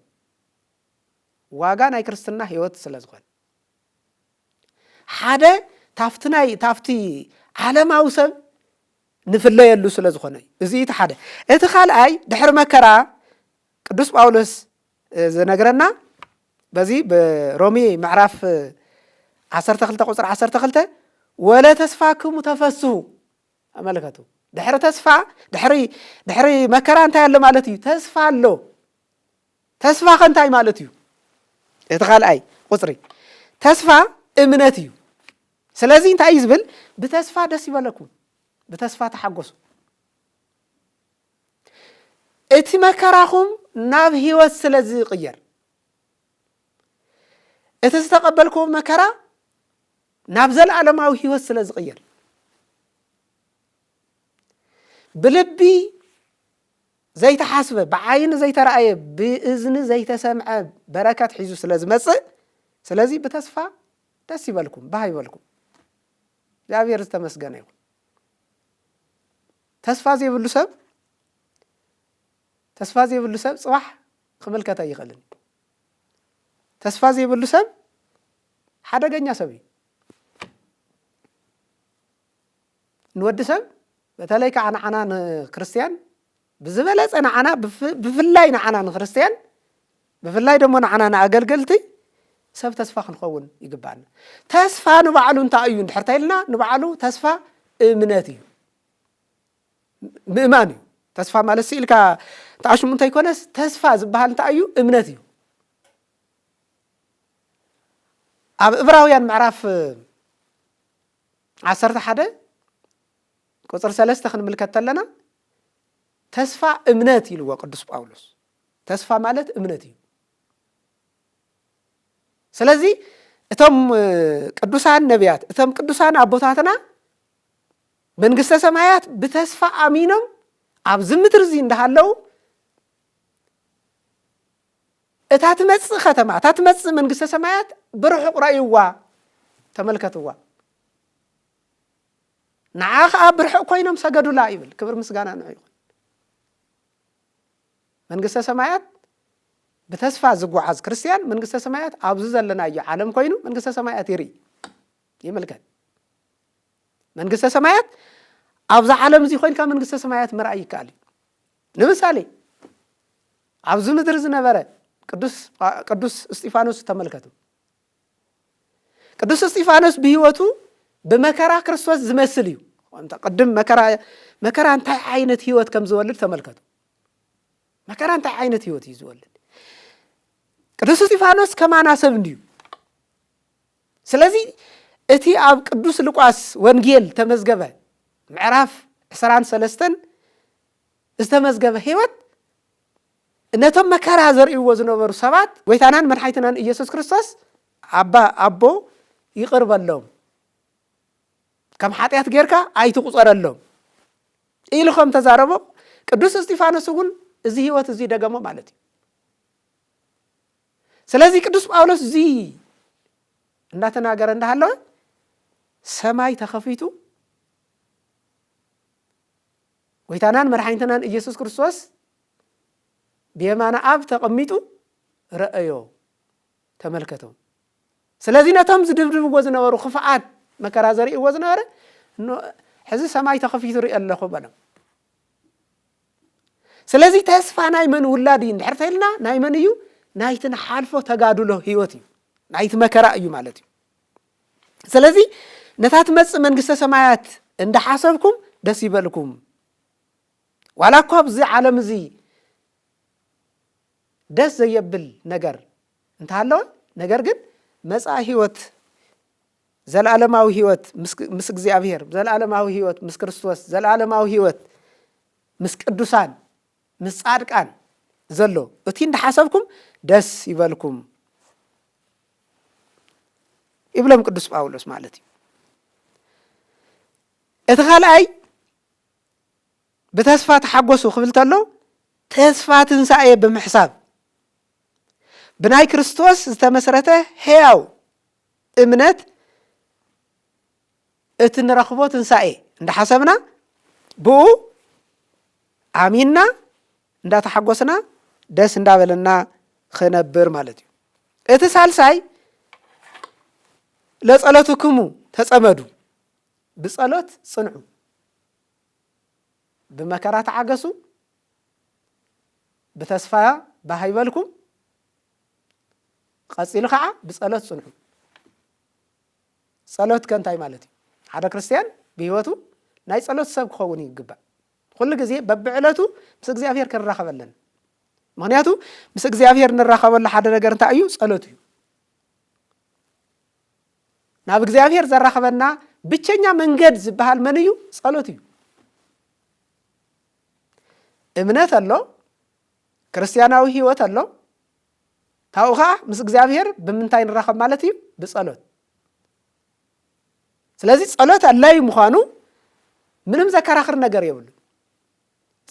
ዋጋ ናይ ክርስትና ህይወት ስለ ዝኾነ ሓደ ታፍቲ ዓለማዊ ሰብ ንፍለየሉ ስለ ዝኾነ እዚ እቲ ሓደ እቲ ካልኣይ ድሕሪ መከራ ቅዱስ ጳውሎስ ዝነግረና በዚ በሮሜ ምዕራፍ 12 ቁጽሪ 12 ወለ ተስፋክሙ ተፈስሑ አመልከቱ ድሕሪ ተስፋ ድሕሪ መከራ እንታይ ኣሎ ማለት እዩ ተስፋ ኣሎ ተስፋ ከንታይ ማለት እዩ እቲ ካልኣይ ቁጽሪ ተስፋ እምነት እዩ ስለዚህ እንታይ እዩ ዝብል ብተስፋ ደስ ይበለኩም ብተስፋ ተሓጎሱ እቲ መከራኹም ናብ ህይወት ስለዚ ይቕየር እቲ ዝተቀበልኩም መከራ ናብ ዘለዓለማዊ ህይወት ስለዚ ይቕየር ብልቢ ዘይተሓስበ بعين ዘይተረአየ ብእዝኒ ዘይተሰምዐ በረከት ሒዙ ስለዝመጽእ ስለዚህ በተስፋ ደስ ይበልኩም ባህ ይበልኩም እግዚአብሔር ዝተመስገነ ይሁን ተስፋ ዘይብሉ ሰብ ጽባሕ ክምልከታ ይኽእልን ተስፋ ዘይብሉ ሰብ ሓደገኛ ሰብ እዩ ንወዲ ሰብ በተለይ ከዓና ክርስቲያን ብዝበለጸ ንዓና ብፍላይ ንዓና ክርስቲያን ብፍላይ ደሞ ንዓና ንኣገልገልቲ ሰብ ተስፋ ክንኸውን ይግባአና ተስፋ ንባዕሉ እንታይ እዩ እንድሕር ተይልና ንባዕሉ ተስፋ እምነት እዩ ምእማን እዩ ተስፋ ማለት ሲልካ ተዓሽሙ እንታይ ኮነስ ተስፋ ዝበሃል እንታይ እዩ እምነት እዩ ኣብ ዕብራውያን ምዕራፍ 11 ቁጥር 3 ክንምልከት ኣለና ተስፋ እምነት ይልዎ ቅዱስ ጳውሎስ ተስፋ ማለት እምነት እዩ ስለዚ እቶም ቅዱሳን ነቢያት እቶም ቅዱሳን አቦታትና መንግስተ ሰማያት በተስፋ አሚኖም ኣብ ዝምድር እዚ እንዳሃለው እታትመጽ ከተማ እታትመጽ መንግስተ ሰማያት ብርሑቕ ራእይዋ ተመልከትዋ ንዓኻ ብርሑቕ ኮይኖም ሰገዱላ ይብል ክብር ምስጋና ነው ይኹን መንግስተ ሰማያት በተስፋ ዝጓዓዝ ክርስቲያን መንግስተ ሰማያት ኣብዚ ዘለናዮ ዓለም ኮይኑ መንግስተ ሰማያት ይሪ ይመልከት መንግስተ ሰማያት ኣብዚ ዓለም እዚ ኮይንካ መንግስተ ሰማያት ምርኣይ ይካኣል ንምሳሌ ኣብዚ ምድር ዝነበረ ቅዱስ እስጢፋኖስ ተመልከቱ ቅዱስ እስጢፋኖስ በህይወቱ በመከራ ክርስቶስ ዝመስል እዩ ቀደም መከራ እንታይ ዓይነት ህይወት ከም ዝወልድ ተመልከቱ መከራ እንታይ ዓይነት ህይወት እዩ ዝወልድ ቅዱስ እስጢፋኖስ ከማና ሰብ እንዲዩ ስለዚ እቲ ኣብ ቅዱስ ሉቃስ ወንጌል ተመዝገበ ምዕራፍ 23 ዝተመዝገበ ህይወት ነቶም መከራ ዘርእይዎ ዝነበሩ ሰባት ጎይታናን መድሓኒትናን ኢየሱስ ክርስቶስ ኣቦ ይቅርበሎም ከም ኃጢአት ጌርካ ኣይትቁፀረሎም ኢልኹም ተዛረቦ ቅዱስ እስጢፋኖስ እውን እዚ ህይወት እዚ ደገሞ ማለት እዩ ስለዚ ቅዱስ ጳውሎስ እዚ እንዳተናገረ እንዳሃለው ሰማይ ተኸፊቱ ጎይታናን መድሓኒትናን ኢየሱስ ክርስቶስ በየማነ አብ ተቀሚጡ ረአዮ ተመልከቱ ስለዚህ ነቶም ዝድብድብዎ ዝነበሩ ክፋኣት መከራ ዘርእይዎ ዝነበረ ሕዚ ሰማይ ተኸፊቱ ርኢ ኣለኹ በሎም ስለዚህ ተስፋ ናይ መን ውላድ እንድሕር ተይልና ናይ መን እዩ ናይትን ሓልፎ ተጋድሎ ህይወት እዩ ናይቲ መከራ እዩ ማለት እዩ ስለዚህ ነታት መጽ መንግስተ ሰማያት እንደሓሰብኩም ደስ ይበልኩም ዋላ እኳ ኣብዚ ዓለም እዚ ደስ ዘየብል ነገር እንታለው ነገር ግን መጻ ህይወት ዘላለማዊ ህይወት ምስ እግዚአብሔር ዘላለማዊ ህይወት ምስ ክርስቶስ ዘላለማዊ ህይወት ምስ ቅዱሳን ምስ ጻድቃን ዘሎ እቲ እንደሓሰብኩም ደስ ይበልኩም ይብሎም ቅዱስ ጳውሎስ ማለት እዩ እቲ ካልኣይ በተስፋ ተሓጎሱ ክብል ተሎ ተስፋ ትንሳኤ ብምሕሳብ ብናይ ክርስቶስ ዝተመሰረተ ሕያው እምነት እቲ ንረኽቦ ትንሳኤ እንዳሓሰብና ብኡ አሚንና እንዳተሓጎስና ደስ እንዳበለና ክነብር ማለት እዩ እቲ ሳልሳይ ለጸሎትክሙ ተጸመዱ ብጸሎት ጽንዑ በመከራ ተዓገሱ በተስፋ ባሃይበልኩም ቀጽሉ ከዓ ብጸሎት ጽንዑ ጸሎት ከንታይ ማለት እዩ ሓደ ክርስቲያን በህይወቱ ናይ ጸሎት ሰብ ክኸውን ይግባእ ኩሉ ግዜ በብዕለቱ ምስ እግዚአብሔር ክራኸበለን ምክንያቱ ምስ እግዚአብሔር ንራኸበሉ ሓደ ነገር እንታይ እዩ ጸሎት እዩ ናብ እግዚአብሔር ዘራኸበና ብቸኛ መንገድ ዝበሃል መን እዩ ጸሎት እዩ እምነት ኣሎ ክርስቲያናዊ ህይወት ኣሎ ታውኻ ምስ እግዚአብሔር ብምንታይ ንራኸብ ማለት እዩ ብጸሎት ስለዚህ ጸሎት አላይ ምዃኑ ምንም ዘከራኽር ነገር የብሉ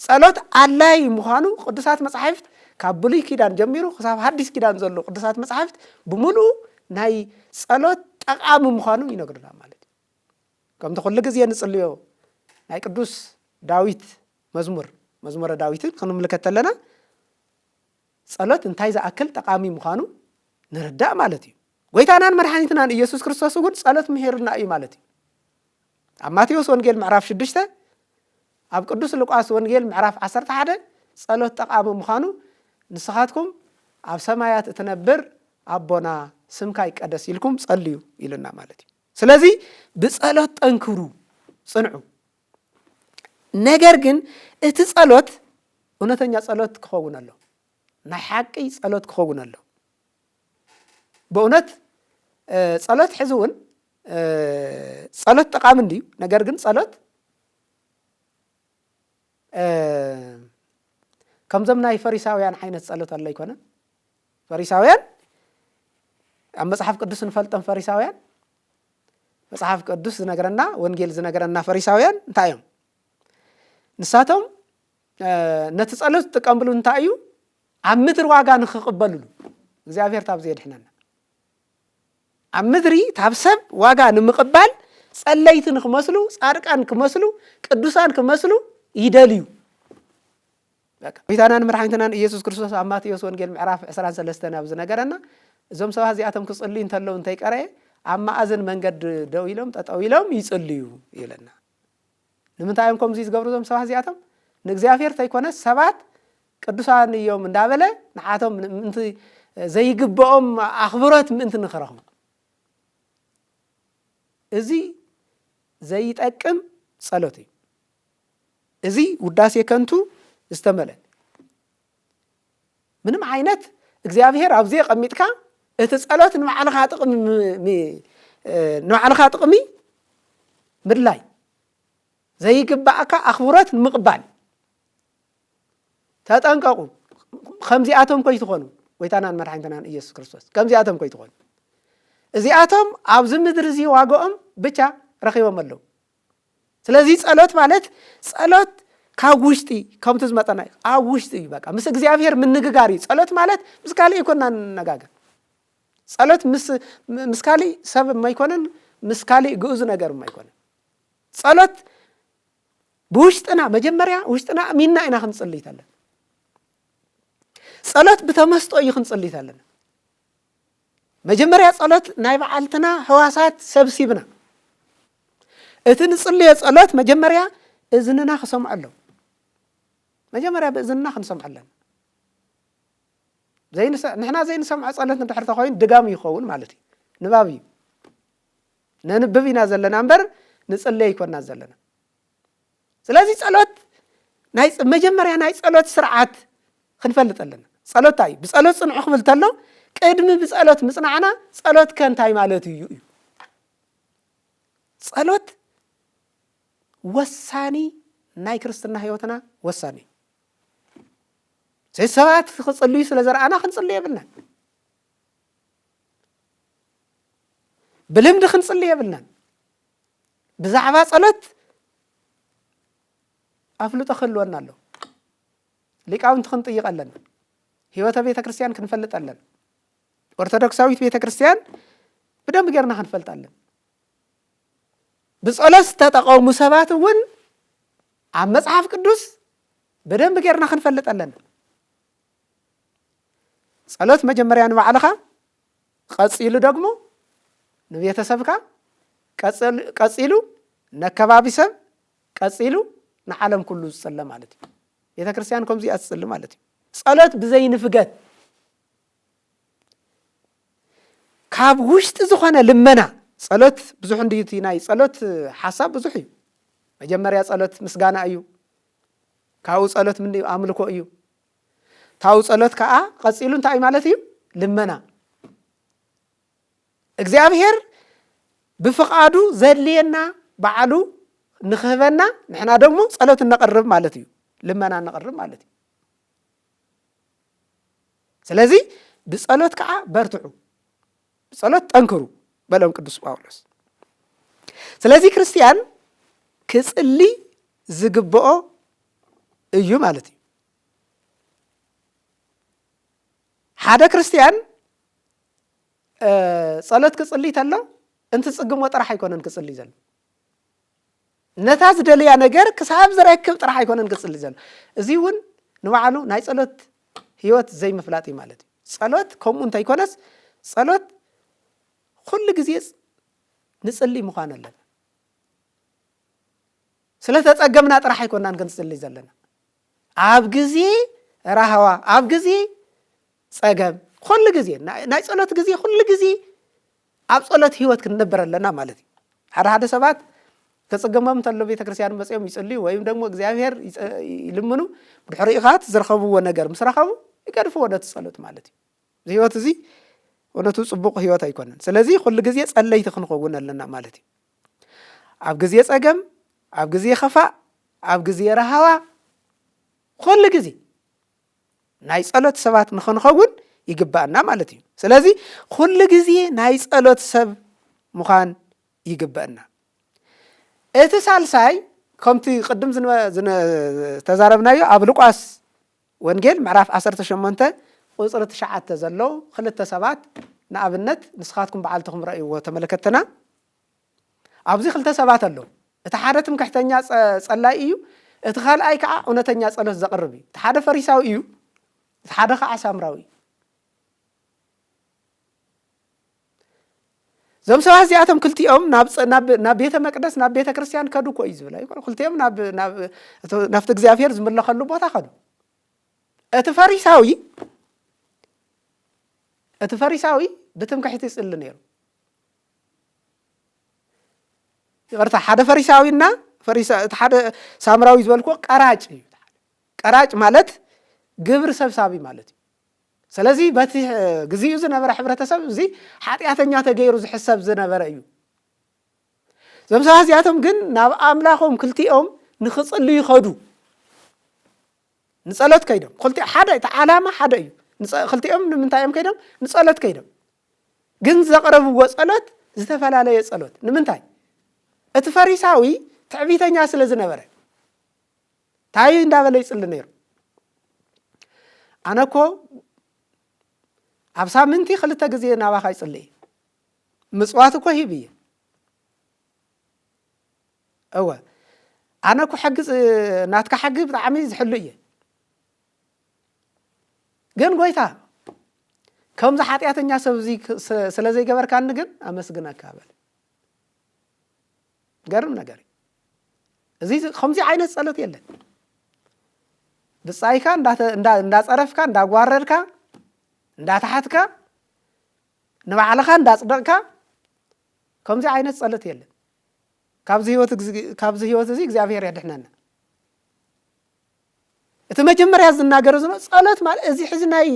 ጸሎት አላይ ምዃኑ ቅዱሳት መጻሕፍት ካብ ብሉይ ኪዳን ጀሚሩ ክሳብ ሐዲስ ኪዳን ዘሎ ቅዱሳት መጻሕፍት ብሙሉእ ናይ ጸሎት ጠቃሚ ምዃኑ ይነግሩና ማለት እዩ ከምቲ ኩሉ ግዜ ንጽልዮ ናይ ቅዱስ ዳዊት መዝሙረ ዳዊትን ክንምልከት ኣለና ጸሎት እንታይ ዝኣክል ጠቃሚ ምዃኑ ንርዳእ ማለት እዩ ጎይታናን መድሓኒትናን ኢየሱስ ክርስቶስ እውን ጸሎት ምሄርና እዩ ማለት እዩ ኣብ ማቴዎስ ወንጌል ምዕራፍ 6 ኣብ ቅዱስ ሉቃስ ወንጌል ምዕራፍ 11 ጸሎት ጠቃሚ ምዃኑ ንስኻትኩም ኣብ ሰማያት እትነብር አቦና ስምካ ይቀደስ ኢልኩም ጸልዩ ኢልና ማለት እዩ ስለዚህ ብጸሎት ጠንክሩ ጽንዑ ነገር ግን እቲ ጸሎት እውነተኛ ጸሎት ክኸውን ኣሎ ናይ ሓቂ ጸሎት ክኸውን ኣሎ በእውነት ጸሎት ሕዝውን ጸሎት ጠቃሚ እንዲዩ ነገር ግን ጸሎት ከምዞም ናይ ፈሪሳውያን ዓይነት ጸሎት ኣሎ ይኮነ ፈሪሳውያን ኣብ መጽሓፍ ቅዱስ እንፈልጦም ፈሪሳውያን መጽሐፍ ቅዱስ ዝነገረና ወንጌል ዝነገረና ፈሪሳውያን እንታይ እዮም ንሳቶም ነቲ ጸሎት ተቀምብሉ እንታይ እዩ ኣብ ምድሪ ዋጋ ንኽቕበሉሉ እግዚአብሔር ታብ ዘየድሕነና ኣብ ምድሪ ታብ ሰብ ዋጋ ንምቕባል ጸለይቲ ንኽመስሉ ጻድቃን ክመስሉ ቅዱሳን ክመስሉ ይደልዩ በቃ ጌታናን መድኃኒትናን ኢየሱስ ክርስቶስ ኣብ ማቴዎስ ወንጌል ምዕራፍ 23 ናብ ዝነገረና እዞም ሰባት እዚኣቶም ክጽልዩ እንተለዉ እንታይ ቀረየ ኣብ ማእዘን መንገድ ደው ኢሎም ጠጠው ኢሎም ይጽልዩ ይለና ንምንታይ እዮም ከምዚ ዝገብሩ እዞም ሰባት እዚኣቶም ንእግዚአብሔር ተይኮነ ሰባት ቅዱሳን እዮም እንዳበለ ንዓቶም ምእንቲ ዘይግብኦም ኣኽብሮት ምእንቲ ንኽረኽቡ እዚ ዘይጠቅም ጸሎት እዩ እዚ ውዳሴ ከንቱ ዝተመለ ምንም ዓይነት እግዚአብሔር ኣብዘ ቀሚጥካ እቲ ጸሎት ንባዕልኻ ጥቕሚ ምድላይ ዘይግባእካ ኣኽብሮት ንምቕባል ተጠንቀቁ ከምዚኣቶም ኮይትኾኑ ወይታናን መድኃኒትናን ኢየሱስ ክርስቶስ ከምዚኣቶም ኮይትኾኑ እዚኣቶም ኣብዚ ምድሪ እዚ ዋጋኦም ብቻ ረኺቦም ኣለዉ ስለዚህ ጸሎት ማለት ጸሎት ካብ ውሽጢ ከምቲ ዝመጠና ኣብ ውሽጢ እዩ በቃ ምስ እግዚአብሔር ምንግጋር እዩ ጸሎት ማለት ምስ ካልእ ይኮንና ንነጋገር ጸሎት ምስ ካልእ ሰብ የማይኮነን ምስ ካልእ ግኡዝ ነገር የማይኮነን ጸሎት ብውሽጥና መጀመርያ ውሽጥና ሚና ኢና ክንጽልይ ኣለና ጸሎት ብተመስጦ እዩ ክንጽልይ ኣለና መጀመርያ ጸሎት ናይ በዓልትና ሕዋሳት ሰብሲብና እቲ ንጽልዮ ጸሎት መጀመርያ እዝንና ክሰምዕ ኣለዎ መጀመርያ በእዝንና ክንሰምዕ ኣለና ንሕና ዘይንሰምዖ ጸሎት እንድሕር ተኾይኑ ድጋሚ ይኸውን ማለት እዩ ንባብ እዩ ነንብብ ኢና ዘለና እምበር ንጽልይ ይኮንና ዘለና ስለዚህ ጸሎት መጀመርያ ናይ ጸሎት ስርዓት ክንፈልጥ ኣለና ጸሎት እንታይ ብጸሎት ጽንዑ ክብል ተሎ ቅድሚ ብጸሎት ምጽናዕና ጸሎት ከንታይ ማለት እዩ ጸሎት ወሳኒ ናይ ክርስትና ህይወትና ወሳኒ ሰባት ክጽልዩ ስለ ዘርአና ክንጽልይ የብልና ብልምዲ ክንጽልይ የብልና ብዛዕባ ጸሎት ኣፍልጦ ክህልወና ኣሎ ሊቃውንቲ ክንጥይቕ ኣለና ህይወተ ቤተ ክርስቲያን ክንፈልጥ ኣለና ኦርቶዶክሳዊት ቤተ ክርስቲያን ብደንብ ጌርና ክንፈልጥ ኣለና ብጸሎት ዝተጠቐሙ ሰባት እውን ኣብ መጽሐፍ ቅዱስ በደንብ ጌርና ክንፈልጥ ኣለና ጸሎት መጀመርያ ንባዕልኻ ቀጺሉ ደግሞ ንቤተሰብካ ቀጺሉ ነከባቢ ሰብ ቀጺሉ ንዓለም ኩሉ ዝጸለ ማለት እዩ ቤተ ክርስቲያን ከምዚኣ ትጽሊ ማለት እዩ ጸሎት ብዘይንፍገት ካብ ውሽጢ ዝኾነ ልመና ጸሎት ብዙሕ እንድዩቲ ናይ ጸሎት ሓሳብ ብዙሕ እዩ መጀመርያ ጸሎት ምስጋና እዩ ካብኡ ጸሎት ምን ኣምልኮ እዩ ታው ጸሎት ከዓ ቀጺሉ እንታይ ማለት እዩ ልመና እግዚአብሔር ብፍቃዱ ዘልየና ባዕሉ ንኽህበና ንሕና ደግሞ ጸሎት ነቐርብ ማለት እዩ ልመና ነቐርብ ማለት እዩ ስለዚህ ብጸሎት ከዓ በርትዑ ብጸሎት ጠንክሩ በለም ቅዱስ ጳውሎስ ስለዚህ ክርስቲያን ክጽሊ ዝግብኦ እዩ ማለት እዩ ሓደ ክርስቲያን ጸሎት ክጽሊ ተሎ እንት ጽግሞ ጥራሕ አይኮነን ክጽሊ ዘሎ ነታ ዝደልያ ነገር ክሳብ ዝረክብ ጥራሕ አይኮነን ክጽሊ ዘሎ እዚ እውን ንባዕሉ ናይ ጸሎት ህይወት ዘይምፍላጥ ማለት እዩ ጸሎት ከምኡ እንታይ ይኮነስ ጸሎት ኩሉ ግዜ ንጽሊ ምዃን ኣለና ስለተጸገምና ጥራሕ አይኮንናን ክንጽሊ ዘለና ኣብ ግዜ ረሃዋ ኣብ ግዜ ጸገም ኩሉ ግዜ ናይ ጸሎት ግዜ ኩሉ ግዜ ኣብ ጸሎት ህይወት ክንነብር ኣለና ማለት እዩ ሓደ ሰባት ተጸገማም ተሎ ቤተክርስቲያን መጽዮም ይጽልዩ ወይም ደግሞ እግዚአብሔር ይልምኑ ብድሕሪኢኻት ዝረኸብዎ ነገር ምስ ረኸቡ ይቀድፉ ወደ ጸሎት ማለት እዩ ህይወት እዚ ወነቱ ጽቡቕ ህይወት ኣይኮነን ስለዚህ ኩሉ ግዜ ጸለይቲ ክንኸውን ኣለና ማለት እዩ ኣብ ግዜ ጸገም ኣብ ግዜ ኸፋእ ኣብ ግዜ ረሃዋ ኩሉ ግዜ ናይ ጸሎት ሰባት ንኽንኸውን ይግባአና ማለት እዩ ስለዚህ ኩሉ ግዜ ናይ ጸሎት ሰብ ምዃን ይግባአና እቲ ሳልሳይ ከምቲ ቅድም ተዛረብናዮ ኣብ ሉቃስ ወንጌል ምዕራፍ 18 ቁጽሪ 9 ዘለው ክልተ ሰባት ንኣብነት ንስኻትኩም በዓልትኩም ረእይዎ ተመለከተና ኣብዚ ክልተ ሰባት ኣለው እቲ ሓደ ትምክሕተኛ ጸላይ እዩ እቲ ካልኣይ ከዓ እውነተኛ ጸሎት ዘቕርብ እዩ እቲ ሓደ ፈሪሳዊ እዩ እቲ ሓደ ከዓ ሳምራዊ ዞም ሰባት እዚኣቶም ክልቲኦም ናብ ቤተ መቅደስ ናብ ቤተ ክርስቲያን ከዱ እኮ እዩ ዝብላ ይኮን ክልቲኦም ናብቲ እግዚአብሔር ዝምለኸሉ ቦታ ከዱ እቲ ፈሪሳዊ ብትምክሕቲ ይጽሊ ነይሩ ይቅርታ ሓደ ፈሪሳዊና እቲ ሓደ ሳምራዊ ዝበልኮ ቀራጭ እዩ ቀራጭ ማለት ግብር ሰብሳቢ ማለት እዩ ስለዚህ በቲግዚኡ ዝነበረ ሕብረተሰብ እዚ ኃጢአተኛ ተገይሩ ዝሕሰብ ዝነበረ እዩ ዞም ሰባት እዚኣቶም ግን ናብ ኣምላኾም ክልቲኦም ንኽጽልዩ ይኸዱ ንጸሎት ከይዶም ሓደ እቲ ዓላማ ሓደ እዩ ክልቲኦም ንምንታይ እዮም ከይዶም ንጸሎት ከይዶም ግን ዘቕረብዎ ጸሎት ዝተፈላለየ ጸሎት ንምንታይ እቲ ፈሪሳዊ ትዕቢተኛ ስለ ዝነበረ ታይ እንዳበለ ይጽሊ ነይሩ ኣነኮ ኣብ ሳምንቲ ክልተ ግዜ ናባኻ ይጽልይ ምጽዋት እኮ ሂብ እየ እወ ኣነ እኮ ሕግዝ ናትካ ሕጊ ብጣዕሚ ዝሕሉ እየ ግን ጎይታ ከምዚ ኃጢአተኛ ሰብ እዚ ስለ ዘይገበርካኒ ግን ኣመስግነካ በለ ገርም ነገር እዚ ከምዚ ዓይነት ጸሎት የለን ብጻይካ እንዳጸረፍካ እንዳጓረድካ እንዳታሓትካ ንባዕልኻ እንዳጽደቕካ ከምዚ ዓይነት ጸሎት የለን ካብዚ ህይወት እዚ እግዚአብሔር ያድሕነና እቲ መጀመርያ ዝናገር ዝኖ ጸሎት ማለት እዚ ሕዚ ናይ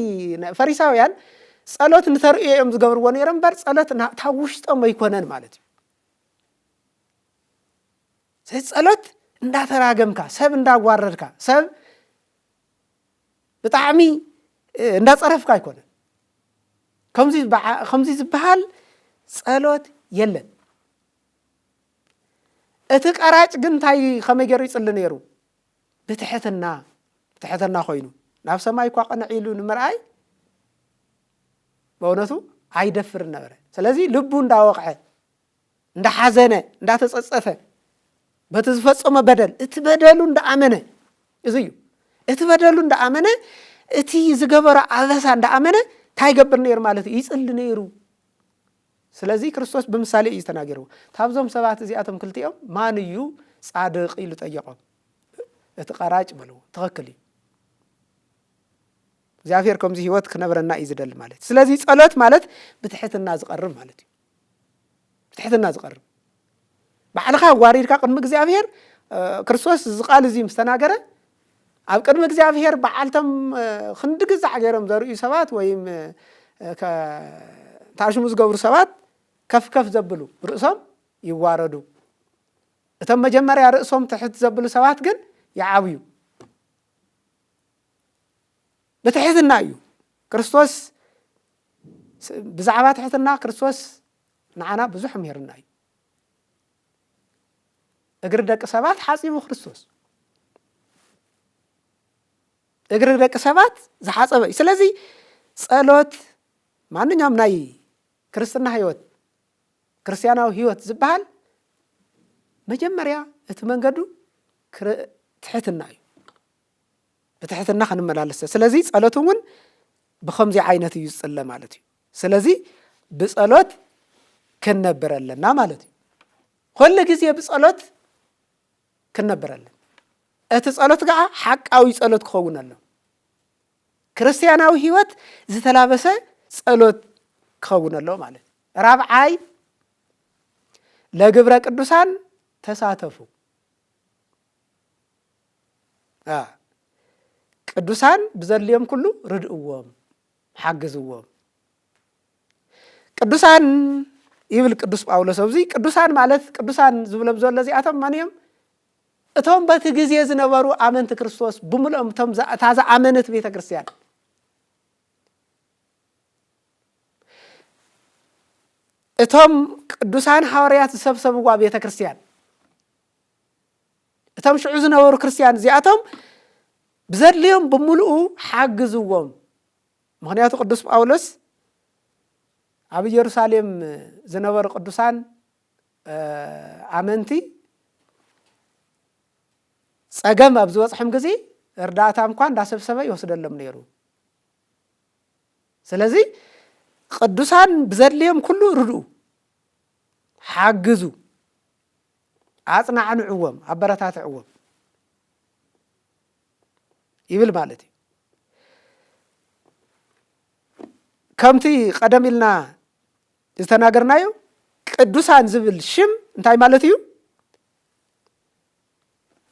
ፈሪሳውያን ጸሎት ንተርእዮም ዝገብርዎ ነይሮም በር ጸሎት ታብ ውሽጦም ኣይኮነን ማለት እዩ ጸሎት እንዳተራገምካ ሰብ እንዳጓረድካ ሰብ ብጣዕሚ እንዳጸረፍካ ኣይኮነን ከምዚ ዝበሃል ጸሎት የለን እቲ ቀራጭ ግን እንታይ ከመይ ገይሩ ይጽሊ ነይሩ ብትሕትና ኮይኑ ናብ ሰማይ እኳ ቀንዕ ኢሉ ንምርኣይ በእውነቱ ኣይደፍር ነበረ ስለዚህ ልቡ እንዳወቕዐ እንዳሓዘነ እንዳተጸጸተ በቲ ዝፈጸመ በደል እቲ በደሉ እንዳኣመነ እዚ እዩ እቲ በደሉ እንዳኣመነ እቲ ዝገበረ ኣበሳ እንዳኣመነ ታይ ገብር ነይሩ ማለት ይጽሊ ነይሩ ስለዚህ ክርስቶስ ብምሳሌ እዩ ተናገረው ታብዞም ሰባት እዚኣቶም ክልቲኦም ማን እዩ ጻድቕ ኢሉ ጠየቆም እቲ ቀራጭ በለው ተኸክል እዩ እግዚአብሔር ከምዚ ህይወት ክነብረና እዩ ዝደሊ ማለት ስለዚህ ጸሎት ማለት ብትሕትና ዝቀርብ ማለት እዩ ብትሕትና ዝቀርብ ባዕልኻ ዋሪድካ ቅድሚ እግዚአብሔር ክርስቶስ ዝቃል እዚ ምስተናገረ ኣብ ቅድሚ እግዚአብሔር በዓልቶም ክንድግዛዕ ገይሮም ዘርእዩ ሰባት ወይም ታሽሙ ዝገብሩ ሰባት ከፍ ዘብሉ ርእሶም ይዋረዱ እቶም መጀመርያ ርእሶም ትሕት ዘብሉ ሰባት ግን ይዓብዩ በትሕትና እዩ ክርስቶስ ብዛዕባ ትሕትና ክርስቶስ ንዓና ብዙሕ ምሄርና እዩ እግሪ ደቂ ሰባት ሓጺቡ ክርስቶስ እግሪ ደቂ ሰባት ዝሓጸበ እዩ ስለዚህ ጸሎት ማንኛውም ናይ ክርስትና ህይወት ክርስቲያናዊ ህይወት ዝበሃል መጀመርያ እቲ መንገዱ ትሕትና እዩ በትሕትና ክንመላለስ ስለዚህ ጸሎት እውን ብከምዚ ዓይነት እዩ ዝጽለ ማለት እዩ ስለዚህ ብጸሎት ክንነብር ኣለና ማለት እዩ ኩሉ ግዜ ብጸሎት ክንነብር ኣለና እቲ ጸሎት ከዓ ሓቃዊ ጸሎት ክኸውን ኣሎ ክርስቲያናዊ ህይወት ዝተላበሰ ጸሎት ክኸውን ኣሎ ማለት ራብዓይ ለግብረ ቅዱሳን ተሳተፉ ቅዱሳን ብዘልዮም ኩሉ ርድእዎም ሓግዝዎም ቅዱሳን ይብል ቅዱስ ጳውሎስ ኣብዚ ቅዱሳን ማለት ቅዱሳን ዝብሎም ዘሎ እዚኣቶም ማን እዮም እቶም በቲ ግዜ ዝነበሩ ኣመንቲ ክርስቶስ ብምልኦም እቶም ታዛ ኣመነት ቤተ ክርስቲያን እቶም ቅዱሳን ሐዋርያት ዝሰብሰብዋ ቤተ ክርስቲያን እቶም ሽዑ ዝነበሩ ክርስቲያን እዚኣቶም ብዘድልዮም ብምልኡ ሓግዝዎም ምክንያቱ ቅዱስ ጳውሎስ ኣብ ኢየሩሳሌም ዝነበሩ ቅዱሳን ኣመንቲ ፀገም ኣብ ዝበፅሖም ግዜ እርዳታ እንኳን እንዳሰብሰበ ይወስደሎም ነይሩ ስለዚ ቅዱሳን ብዘድልዮም ኩሉ ርድኡ ሓግዙ ኣጽናዕንዕዎም ኣበረታትዕዎም ይብል ማለት እዩ ከምቲ ቀደም ኢልና ዝተናገርናዮ ቅዱሳን ዝብል ሽም እንታይ ማለት እዩ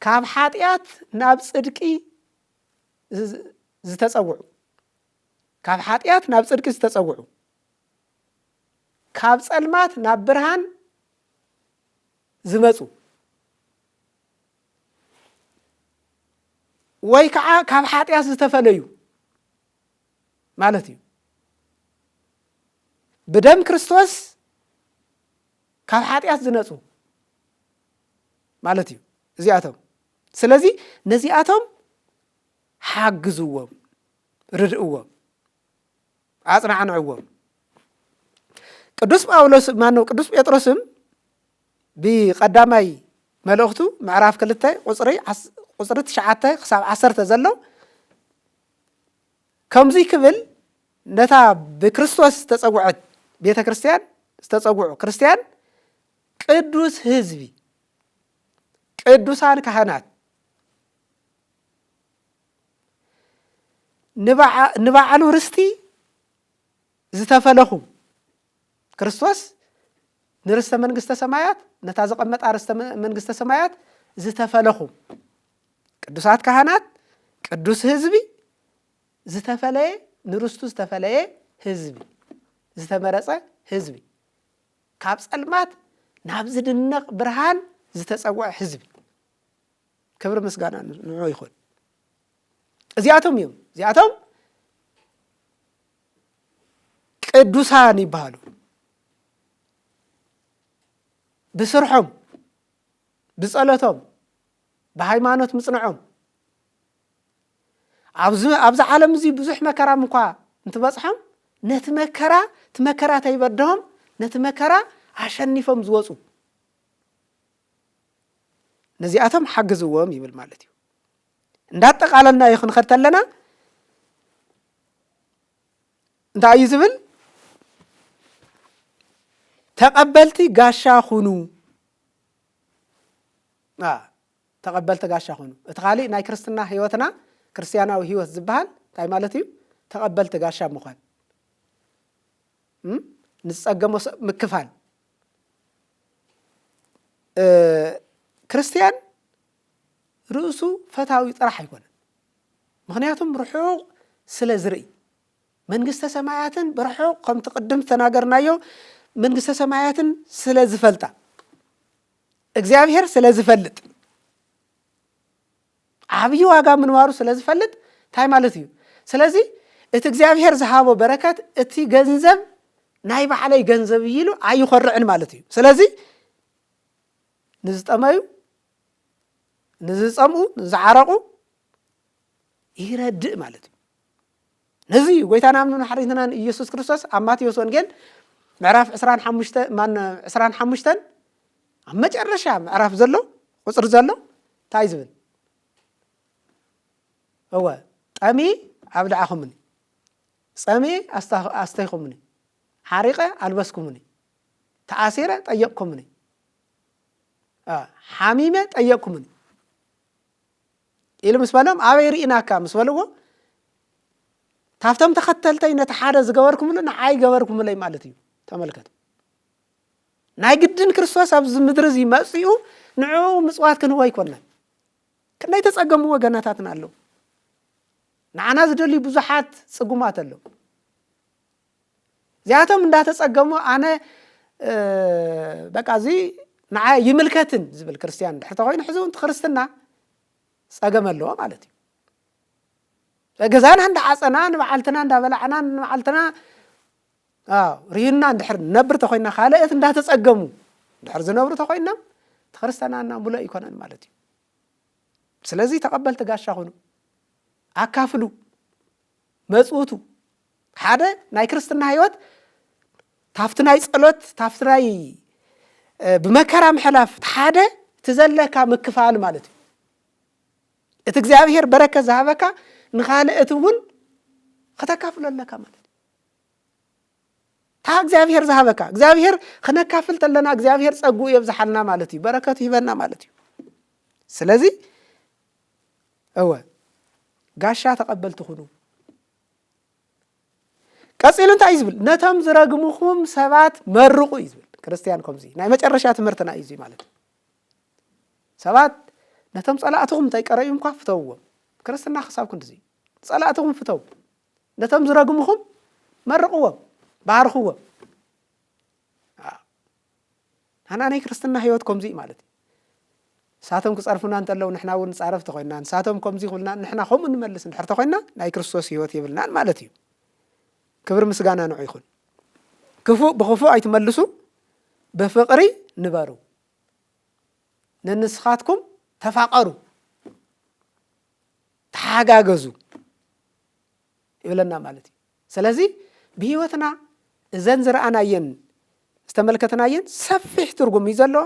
ካብ ኃጢአት ናብ ጽድቂ ዝተጸውዑ ካብ ኃጢአት ናብ ጽድቂ ዝተጸውዑ ካብ ጸልማት ናብ ብርሃን ዝመጹ ወይ ከዓ ካብ ኃጢአት ዝተፈለዩ ማለት እዩ بدم كريستوس كاب حاتيات زنصو مالتي زياتهم سلازي نزياتهم حاجزوهم ردؤوهم أصنعنوهم قدوس باولوس مانو قدوس بيطرسم بقدامي ملوختو معراف كلتاي قصري تشعاتاي خصاب 10 زلو كمزي كبل نتا بكريستوس تصوعت بيت كريستيان استتصوعوا كريستيان قدوس حزبي قدوسان كهنات نبعلو رستي زتفلخو كريستوس نرست منغسته سمايات نتا زقمط ارست منغسته سمايات زتفلخو قدوسات كهنات قدوس حزبي زتفليه نرستو زتفليه حزبي زتمرصه حزبي ካብ ጸልማት ናብ ዝድነቕ ብርሃን ዝተጸውዐ ህዝቢ ክብሪ ምስጋና ንዑ ይኹን እዚኣቶም እዮም እዚኣቶም ቅዱሳን ይባሃሉ ብስርሖም ብጸሎቶም ብሃይማኖት ምጽንዖም ኣብዚ ዓለም እዚ ብዙሕ መከራ እንኳ እንትበጽሖም ነቲ መከራ ተይበድሆም ነቲ መከራ አሸንፎም ዝወጹ ነዚኣቶም ሓግዝዎም ይብል ማለት እዩ እንዳጠቃለልና ይኹን ከተለና እንታይ ዝብል ተቀበልቲ ጋሻ ሁኑ ተቀበልቲ ጋሻ ሁኑ እቲ ኻሊ ናይ ክርስትና ህይወትና ክርስቲያናዊ ህይወት ዝበሃል እንታይ ማለት እዩ ተቀበልቲ ጋሻ ምዃን ንጸገሞ ምክፋል ክርስቲያን ርእሱ ፈታዊ ጥራሕ አይኮነን ምክንያቱም ርሑቕ ስለ ዝርኢ መንግስተ ሰማያትን ብርሑቕ ከም ተቀድም ተናገርናዮ መንግስተ ሰማያትን ስለ ዝፈልጣ እግዚአብሔር ስለ ዝፈልጥ ዓብይ ዋጋ ምንዋሩ ስለ ዝፈልጥ ታይ ማለት እዩ ስለዚ እቲ እግዚአብሔር ዝሃቦ በረከት እቲ ገንዘብ ናይ ባዕለይ ገንዘብ ይሉ ኣይخርዕን ማለት እዩ ስለዚ ንዝጠመዩ ንዝጸምኡ ንዝዓረቁ ይረድእ ማለት እዩ ነዚ ጎይታና ምን ሓሪትና ኢየሱስ ክርስቶስ ኣብ ማቴዎስ ወንጌል ምዕራፍ 25 ኣብ መጨረሻ ምዕራፍ ዘሎ ቁጽሪ ዘሎ ታይ ዝብል هو ጠሚ ኣብልዓኹምኒ ጸሚ ኣስተይኹምኒ حريقة ألبسكمني تأثيرة طيبكمني حميمة طيبكمني إلى مسبلهم أبيرينا كام مسبلوه تفتم تختلتي نتحدث جواركم لنا عاي جواركم لي مالتي تملكت ناي جدًا كريستوس أبز مدرزي مسيو ንዑ ምጽዋት ክንህቦ ኣይኮነን ከናይ ተጸገሙ ወገናታትና ኣለዉ ንዓና ዝደልዩ ብዙሓት ጽጉማት ኣለዉ እዚኣቶም እንዳተጸገሙ ኣነ በቃ እዚ ንዓ ይምልከትን ዝብል ክርስቲያን ድሕር ተኾይኑ ሕዚ እውን ክርስትና ጸገም ኣለዎ ማለት እዩ ገዛና እንዳዓፀና ንበዓልትና እንዳበላዕና ንበዓልትና ርዩና እንድሕር ነብር ተኾይና ካልኦት እንዳተጸገሙ እንድሕር ዝነብሩ ተኾይና ክርስትናና ሙሉእ ይኮነን ማለት እዩ ስለዚ ተቐበልቲ ጋሻ ኹኑ ኣካፍሉ መጽውቱ ሓደ ናይ ክርስትና ህይወት ታፍቲ ናይ ጸሎት ታፍቲ ናይ ብመከራ ምሕላፍ ሓደ ትዘለካ ምክፋል ማለት እዩ እቲ እግዚአብሔር በረከት ዝሃበካ ንኻልእት እውን ከተካፍሎ ኣለካ ማለት እዩ ታ እግዚአብሔር ዝሃበካ እግዚአብሔር ክነካፍል ተለና እግዚአብሔር ጸጉኡ የብዝሓልና ማለት እዩ በረከቱ ይበና ማለት እዩ ስለዚ እወ ጋሻ ተቐበልቲ ኹኑ ቀጺሉ እንታይ ዝብል ነቶም ዝረግሙኹም ሰባት መርቑ ይዝብል ክርስቲያን ከምዚ ናይ መጨረሻ ትምህርትና እዩ ማለት እዩ ሰባት ነቶም ጸላእትኹም እንተይቀረዩም ኳ ፍተውዎም ክርስትና ክሳብ ክንድዚ ጸላእትኹም ፍተው ነቶም ዝረግሙኹም መርቑዎም ባርኹዎም ኣና ናይ ክርስትና ህይወት ከምዚ ማለት እዩ ሳቶም ክጸርፉና እንተለው ንሕና እውን ጻረፍቲ ኮይና ሳቶም ከምዚ ኹልና ንሕና ከምኡ ንመልስ እንድሕር ተኾይና ናይ ክርስቶስ ህይወት ይብልናን ማለት እዩ ክብር ምስጋና ንዑ ይኹን ክፉእ ብኽፉእ ኣይትመልሱ በፍቕሪ ንበሩ ንንስኻትኩም ተፋቐሩ ተሓጋገዙ ይብለና ማለት እዩ ስለዚ ብህይወትና እዘን ዝረኣናየን ዝተመልከትናየን ሰፊሕ ትርጉም እዩ ዘለዎ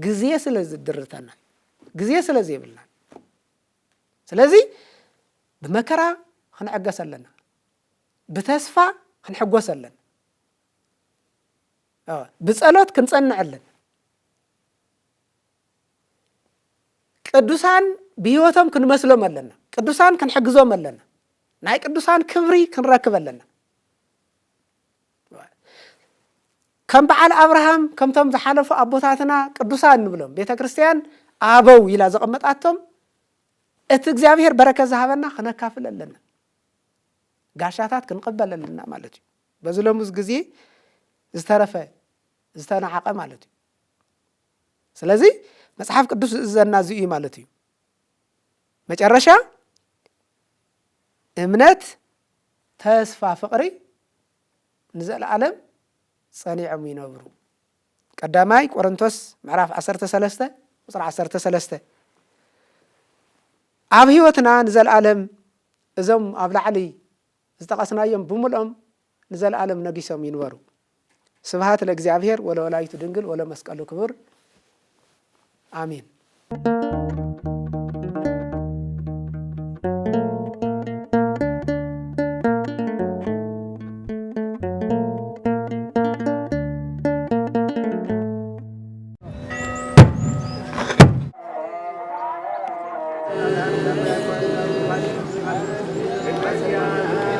ግዜ ስለ ዝድርተና ግዜ ስለ ዘይብልና ስለዚ ብመከራ ክንዕገስ ኣለና ብተስፋ ክንሕጎስ ኣለና ብጸሎት ክንጸንዕ ኣለና ቅዱሳን ብህይወቶም ክንመስሎም ኣለና ቅዱሳን ክንሕግዞም ኣለና ናይ ቅዱሳን ክብሪ ክንረክብ ኣለና ከም በዓል አብርሃም ከምቶም ዝሓለፉ ኣቦታትና ቅዱሳን ንብሎም ቤተ ክርስቲያን ኣበው ኢላ ዘቐመጣቶም እቲ እግዚአብሔር በረከት ዝሃበና ክነካፍል ኣለና ጋሻታት ክንቀበል ኣለና ማለት እዩ በዚ ሎሙዝ ግዜ ዝተረፈ ዝተናዓቐ ማለት እዩ ስለዚ መጽሓፍ ቅዱስ ዝእዘና እዚ እዩ ማለት እዩ መጨረሻ እምነት ተስፋ ፍቕሪ ንዘለዓለም ጸኒዖም ይነብሩ ቀዳማይ ቆሮንቶስ ምዕራፍ 13 ቁጥር 13 ኣብ ህይወትና ንዘለዓለም እዞም ኣብ ላዕሊ ዝተቐስናዮም ብምልኦም ንዘለዓለም ነጊሶም ይንበሩ ስብሃት ለእግዚአብሔር ወለወላዲቱ ድንግል ወለመስቀሉ ክቡር አሜን Gracias.